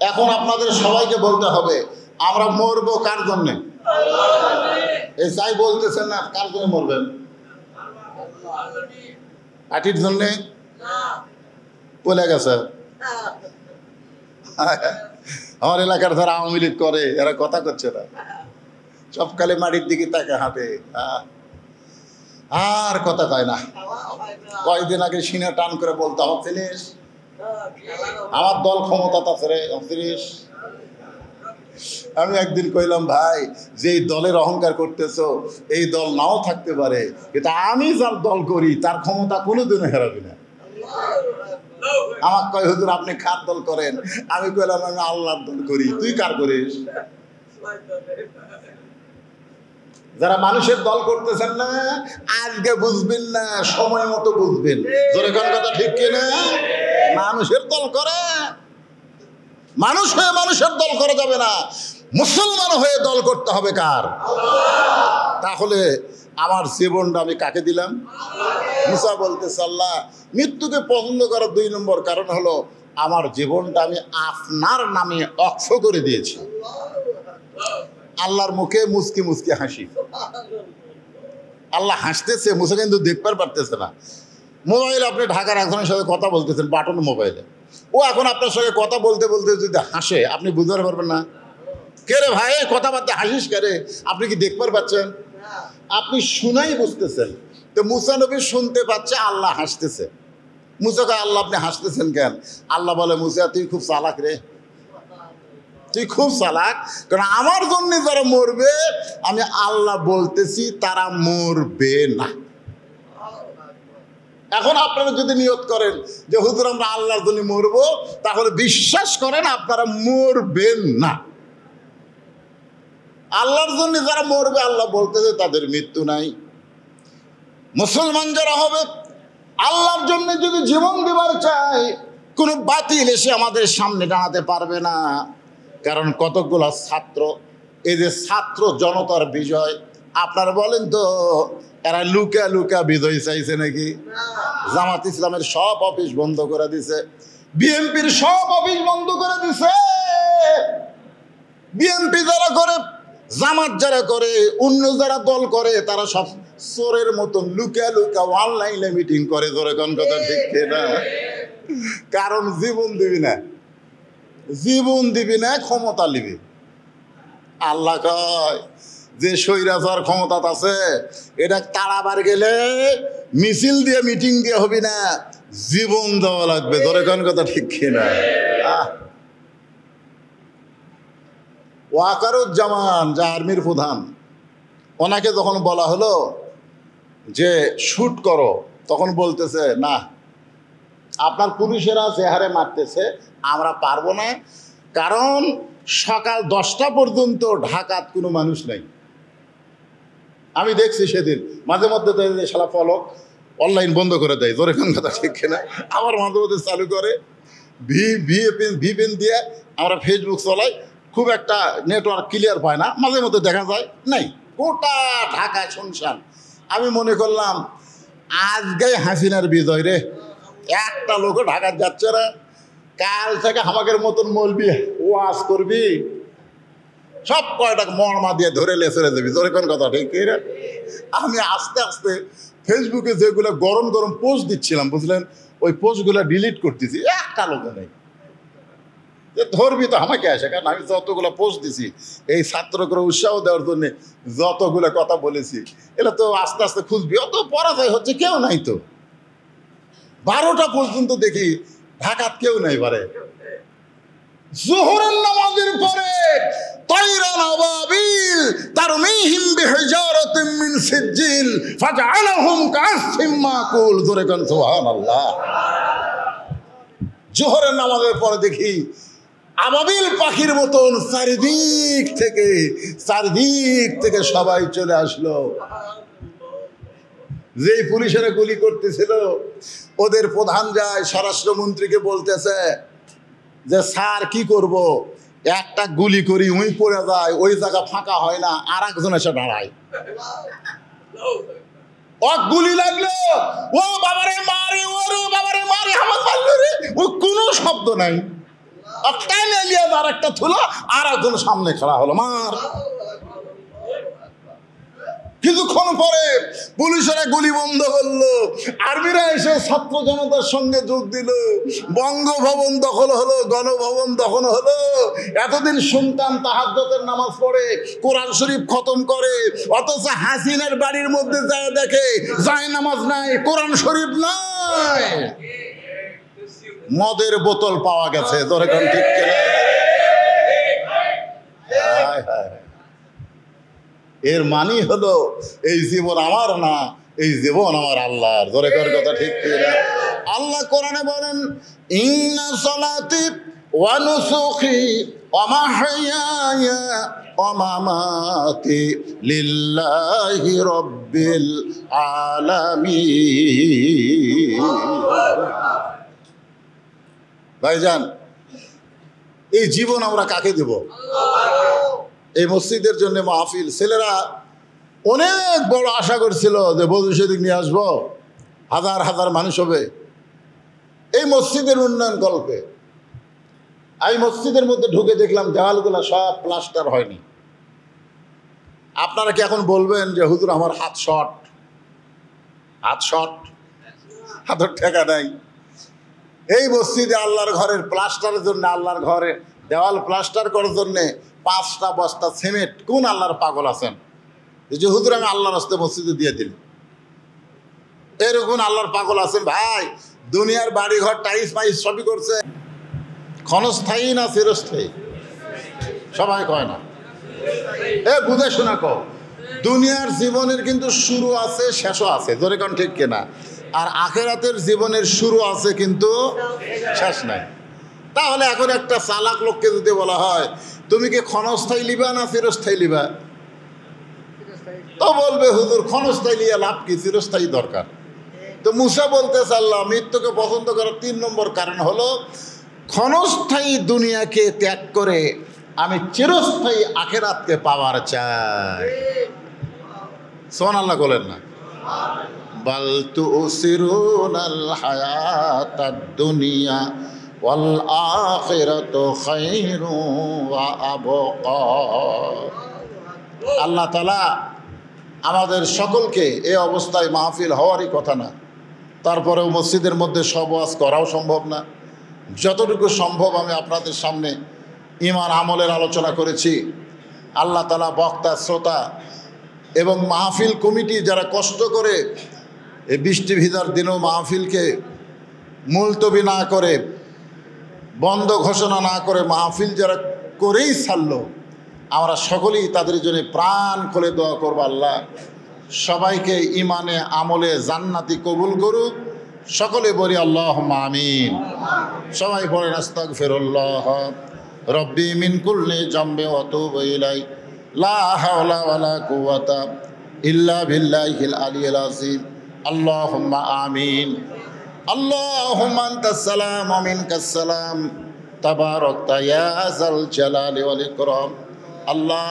এখন আপনাদের সবাইকে বলতে হবে আমরা মরবো কার জন্যে? এই যাই বলতেছেন না, কার জন্য মরবেন? পার্টির জন্যে? বলে গেছে আমার এলাকার যারা আওয়ামী লীগ করে এরা কথা করছে না, সবকালে মাটির দিকে তাকে হাঁটে, আর কথা কয় না। কয়েকদিন আগে সিনা টান করে বলতো আমার জিনিস, আমার দল ক্ষমতা আছে রে জিনিস। আমি একদিন কইলাম ভাই, যেই দলের অহংকার করতেছো এই দল নাও থাকতে পারে, কিন্তু আমি যার দল করি তার ক্ষমতা কোনোদিনও হেরাবি না। আমার কয় হুজুর আপনি কার দল করেন? আমি কইলাম আমি আল্লাহর দল করি। তুই কার করিস? যারা মানুষের দল করতেছেন না আজকে বুঝবেন না, সময় মতো বুঝবেন। জোরে কোন কথা ঠিক কিনা? মানুষের দল করে, মানুষ হয়ে মানুষের দল করা যাবে না, মুসলমান হয়ে দল করতে হবে কার? তাহলে আমার জীবনটা আমি কাকে দিলাম? মুসা বলতেছে আল্লাহ মৃত্যুকে পছন্দ করার 2 নম্বর কারণ হলো আমার জীবনটা আমি আপনার নামে অক্ষ করে দিয়েছি। আল্লাহর মুখে মুচকি মুচকি হাসি, আল্লাহ হাসতেছে, মুসা কিন্তু দেখতে পারতেছে না। মোবাইল আপনি ঢাকার একজনের সাথে কথা বলতেছেন বাটন মোবাইলে, ও এখন আপনার সঙ্গে কথা বলতে বলতে যদি হাসে আপনি বুঝতে পারবেন না। কে রে ভাই কথাবার্তা হাসিস কে রে? আপনি কি দেখতে পাচ্ছেন? আপনি শুনাই বুঝতেছেন। তো মুসা নবী শুনতে পাচ্ছে আল্লাহ হাসতেছে। মুসাকে আল্লাহ আপনি হাসতেছেন কেন? আল্লাহ বলে মুসা তুই খুব চালাক রে, তুই খুব চালাক, কারণ আমার জন্য যারা মরবে আমি আল্লাহ বলতেছি তারা মরবে না। এখন আপনারা যদি নিয়ত করেন যে হুজুর আমরা আল্লাহর জন্য মরবো, তাহলে বিশ্বাস করেন আপনারা মরবেন না। আল্লাহর জন্য যারা মরবে আল্লাহ বলতেছে তাদের মৃত্যু নাই। মুসলমান যারা হবে আল্লাহর জন্য যদি জীবন দেবার চাই, কোনো বাতিল এসে আমাদের সামনে দাঁড়াতে পারবে না। কারণ কতগুলো ছাত্র, এই যে ছাত্র জনতার বিজয়, আপনারা বলেন তো এরা লুকা লুকা বিজয় চাইছে নাকি? জামাত ইসলামের সব অফিস বন্ধ করে দিছে, বিএনপির সব অফিস বন্ধ করে দিছে। বিএনপি যারা করে, জামাত যারা করে, অন্য যারা দল করে, তারা সব চোরের মতন লুকা লুকা অনলাইনে মিটিং করে। জোরে কোন কথা ঠিক না? কারণ জীবন দিবি না, জীবন দিবি না, ক্ষমতা নিবি। আল্লাহ কয় যে স্বৈরাচার ক্ষমতা আছে এটা তাড়াবার গেলে মিছিল দিয়ে মিটিং দিয়ে হবি না, জীবন দেওয়া লাগবে। ধরে কোন কথা ঠিক না? ওয়াকারুজ্জামান যা আর্মির প্রধান, ওনাকে যখন বলা হলো যে শুট করো, তখন বলতেছে না, আপনার পুলিশেরা যে হারে মারতেছে আমরা পারবো না, কারণ সকাল 10টা পর্যন্ত ঢাকাত কোনো মানুষ নাই। আমি দেখছি সেদিন মাঝে মধ্যে তো শালা ফলক অনলাইন বন্ধ করে দেয়। জোরে কোন কথা ঠিক কিনা? আবার মাঝে মধ্যে চালু করে। ভিপিএন দিয়ে আমরা ফেসবুক চলাই, খুব একটা নেটওয়ার্ক ক্লিয়ার পায় না, মাঝে মধ্যে দেখা যায় নাই, গোটা ঢাকায় শুনশান। আমি মনে করলাম আজকে হাসিনার বিজয় রে, একটা লোকও ঢাকা যাচ্ছে না, কাল থেকে আমাদের মতন মলবি ওয়াজ করবি, সব কয়টা মর্মা দিয়ে ধরে লেসে দেবি, তোর কোন কথা ঠিক রে। আমি আস্তে আস্তে ফেসবুকে যেগুলো গরম গরম পোস্ট দিচ্ছিলাম বুঝলেন, ওই পোস্টগুলো ডিলিট করতেছি, একটা লোক নেই যে ধরবি তো আমাকে আসে। কারণ আমি যতগুলো পোস্ট দিছি এই ছাত্রকে উৎসাহ দেওয়ার জন্য, যতগুলো কথা বলেছি, এগুলো তো আস্তে আস্তে খুঁজবি, অত পরাজয় হচ্ছে কেউ নাই তো। 12টা পর্যন্ত দেখি ঢাকাত কেউ নাই পারে। জোহরের নামাজের পরে তায়রান আবাবিল তারমিহিম বিহিজারাতিন মিন সিজ্জিল ফাজআলাহুম কাসফিম মাকুল। জোরে কোন সুবহানাল্লাহ। জোহরের নামাজের পরে দেখি আবাবিল পাখির মতন চারিদিক থেকে সবাই চলে আসলো। যেই পুলিশেরা গুলি করতেছিল ওদের প্রধান যায় স্বরাষ্ট্রমন্ত্রীকে বলতেছে যে স্যার কি করব, একটা গুলি করি উই পড়ে যায়, ওই জায়গা ফাঁকা হয় না, আর একজন এসে দাঁড়ায়, ও গুলি লাগলো, ও বাবারে মারে, ওরে বাবারে মারে, আমার মারলো রে, ও কোনো শব্দ নাই, আর একটা থুলো, আর একজন সামনে খেলা হলো, মার। কিছুক্ষণ পরে পুলিশেরা গুলি বন্ধ করলো, আর্মিরা এসে ছাত্র জনতার সঙ্গে যোগ দিল, বঙ্গভবন দখল হলো, গণভবন দখল হলো। এতদিন শুনতাম তাহাজ্জুদের নামাজ পড়ে, কোরআন শরীফ খতম করে, অথচ হাসিনার বাড়ির মধ্যে যায় দেখে যায় নামাজ নাই, কোরআন শরীফ নাই, মদের বোতল পাওয়া গেছে। তোর এখন ঠিক কিনা? এর মানি হলো এই জীবন আমার না, এই জীবন আমার আল্লাহর। ধরে কর কথা ঠিক কিনা? আল্লাহ কোরআনে বলেন, ইন্না সালাতি ওয়া নুসুকি ওয়া মাহইয়ায়া ওয়া মামাতি লিল্লাহি রাব্বিল আলামিন। ভাইজান, এই জীবন আমরা কাকে দেব? এই মসজিদের জন্য মাহফিল, ছেলেরা অনেক বড় আশা করছিল যে বধূ সেদিক নিয়ে আসবো, হাজার হাজার মানুষ হবে এই মসজিদের উন্নয়ন কল্পে। এই মসজিদের মধ্যে ঢুকে দেখলাম দেওয়ালগুলো সব প্লাস্টার হয়নি। আপনারা কি এখন বলবেন যে হুজুর আমার হাত শর্ট, হাতের ঠেকা নাই? এই মসজিদে আল্লাহর ঘরের প্লাস্টারের জন্য, আল্লাহর ঘরে দেওয়াল প্লাস্টার করার জন্যে 5টা বস্তা সিমেন্ট কোন আল্লাহর পাগল আছেন যে হুজুর আমি আল্লাহর হস্তে মসজিদে দিয়ে দিল? এরকম আল্লাহর পাগল আছেন? ভাই, দুনিয়ার বাড়ি ঘর টাইস মাইস সবই করছে, ক্ষণস্থায়ী না চিরস্থায়ী? সবাই কয় না, এ বুঝে শোনা কও। দুনিয়ার জীবনের কিন্তু শুরু আছে, শেষও আছে, ধরে কোন ঠিক কিনা? আর আখিরাতের জীবনের শুরু আছে কিন্তু শেষ নাই। তাহলে এখন একটা চালাক লোককে যদি বলা হয় তুমি কি ক্ষণস্থায়ী লিবা না চিরস্থায়ী লিবা, তো বলবে হুজুর ক্ষণস্থায়ী লিয়া লাভ কি, চিরস্থায়ী দরকার। তো মুসা বলতেছে আল্লাহ মৃত্যুকে পছন্দ করার 3 নম্বর কারণ হলো ক্ষণস্থায়ী দুনিয়াকে ত্যাগ করে আমি চিরস্থায়ী আখিরাতকে পাওয়ার চাই। সুবহানাল্লাহ বলেন না? বাল তুসিরুনাল হায়াতাদ দুনিয়া ওয়াল আখিরাতু খায়রু ওয়া আবকা। আল্লাহ তাআলা আমাদের সকলকে এই অবস্থায় মাহফিল হওয়ারই কথা না, তারপরেও মসজিদের মধ্যে সব ওয়াজ করাও সম্ভব না। যতটুকু সম্ভব আমি আপনাদের সামনে ঈমান আমলের আলোচনা করেছি। আল্লাহ তাআলা বক্তা, শ্রোতা এবং মাহফিল কমিটি যারা কষ্ট করে এই বৃষ্টি ভিজার দিনেও মাহফিলকে মুলতবি না করে, বন্ধ ঘোষণা না করে মাহফিল যারা করেই ছাড়লো, আমরা সকলেই তাদের জন্য প্রাণ খুলে দোয়া করব আল্লাহ সবাইকে ইমানে আমলে জান্নাতি কবুল করুক। সকলে বলি আল্লাহুম্মা আমিন। সবাই পড়েন আস্তাগফিরুল্লাহ রব্বি মিন কুল্লি জামবি ওয়া তুবু ইলাইহি লা হাওলা ওয়ালা কুওয়াতা ইল্লা বিল্লাহিল আলিয়্যিল আযীম। আল্লাহুম্মা আমিন। আল্লাহুম্মা আনতাস সালাম ওয়া মিনকাস সালাম তাবারাকতা ইয়া যাল জালালি ওয়াল ইকরাম। আল্লাহ,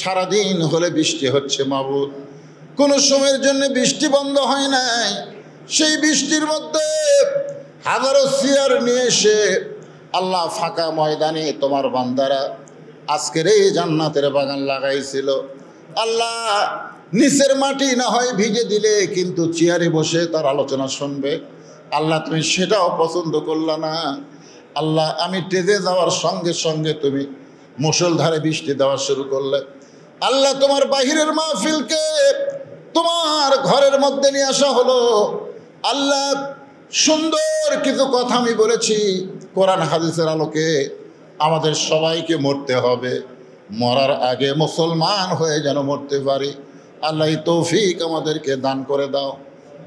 সারাদিন হলে বৃষ্টি হচ্ছে মাবুদ, কোনো সময়ের জন্য বৃষ্টি বন্ধ হয় নাই। সেই বৃষ্টির মধ্যে হাজারো চেয়ার নিয়ে এসে আল্লাহ ফাঁকা ময়দানে তোমার বান্দারা আজকের এই জান্নাতের বাগান লাগাইছিল। আল্লাহ, নিচের মাটি না হয় ভিজে দিলে, কিন্তু চেয়ারে বসে তার আলোচনা শুনবে। আল্লাহ, তুমি সেটাও পছন্দ করলা না। আল্লাহ, আমি টেজে যাওয়ার সঙ্গে সঙ্গে তুমি মুষলধারে বৃষ্টি দেওয়া শুরু করলে। আল্লাহ, তোমার বাহিরের মাহফিলকে তোমার ঘরের মধ্যে নিয়ে আসা হলো। আল্লাহ, সুন্দর কিছু কথা আমি বলেছি, কোরআন হাদিসের আলোকে আমাদের সবাইকে মরতে হবে। মরার আগে মুসলমান হয়ে যেন মরতে পারি। আল্লাহ, এই তৌফিক আমাদেরকে দান করে দাও।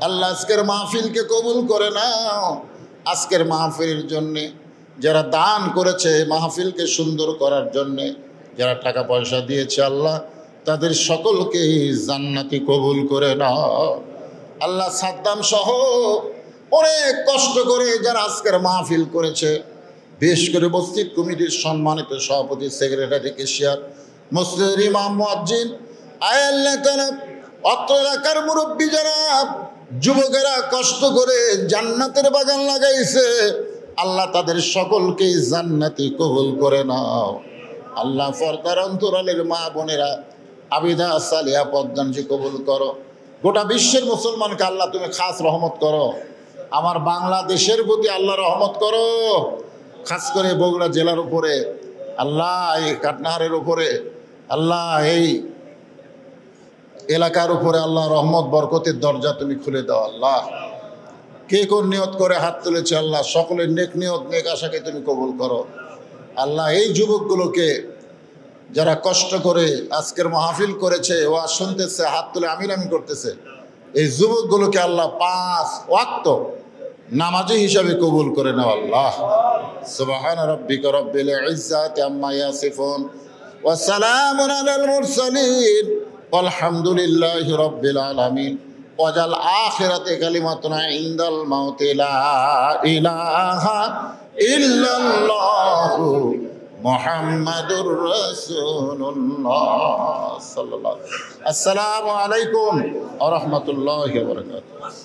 আল্লাহ, আজকের মাহফিলকে কবুল করে নাও। আজকের মাহফিলের জন্যে যারা দান করেছে, মাহফিলকে সুন্দর করার জন্যে যারা টাকা পয়সা দিয়েছে, আল্লাহ তাদের সকলকেই জান্নাতি কবুল করে নাও। আল্লাহ, সাদ্দাম সহ অনেক কষ্ট করে যারা আজকের মাহফিল করেছে, বিশেষ করে মসজিদ কমিটির সম্মানিত সভাপতি, সেক্রেটারি, কেশিয়ার, মসজিদের ইমাম, মুয়াজ্জিন, আল্লাহ তাআলা অত্র এলাকার মুরব্বী যারা যুবকেরা কষ্ট করে জান্নাতের বাগান লাগাইছে, আল্লাহ তাদের সকলকেই জান্নাতি কবুল করে নাও। আল্লাহ, পর্দার অন্তরালের মা বোনেরা আবিদা সালিহা পদ্মানজি কবুল করো। গোটা বিশ্বের মুসলমানকে আল্লাহ তুমি খাস রহমত করো। আমার বাংলাদেশের প্রতি আল্লাহ রহমত করো, খাস করে বগুড়া জেলার উপরে আল্লাহ, এই কাটনাহারের উপরে আল্লাহ, এই এলাকার উপরে আল্লাহ রহমত বরকতের দরজা তুমি খুলে দাও। আল্লাহ, কে কোন নিয়ত করে হাত তুলেছে, আল্লাহ সকলের নেক নিয়ত, নেক আশাকে তুমি কবুল করো। আল্লাহ, এই যুবকগুলোকে যারা কষ্ট করে আজকের মাহফিল করেছে, ওয়াজ শুনতেছে, হাত তুলে আমিন আমিন করতেছে, এই যুবকগুলোকে আল্লাহ 5 ওয়াক্ত নামাজি হিসাবে কবুল করে নাও। আল্লাহ, সুবহানা রাব্বিকা রাব্বিল ইজ্জাতি আম্মা ইয়াসিফুন ওয়া সালামুন আলাল মুরসালিন ওয়ালহামদুলিল্লাহি রাব্বিল আলামিন। ওয়াজাল আখিরাতে কালিমাতুনা ইনদাল মাউতি লা ইলাহা ইল্লাল্লাহু মুহাম্মাদুর রাসূলুল্লাহ সাল্লাল্লাহু আলাইহি ওয়া সাল্লাম। আসসালামু আলাইকুম ওয়া রাহমাতুল্লাহি ওয়া বারাকাতুহু।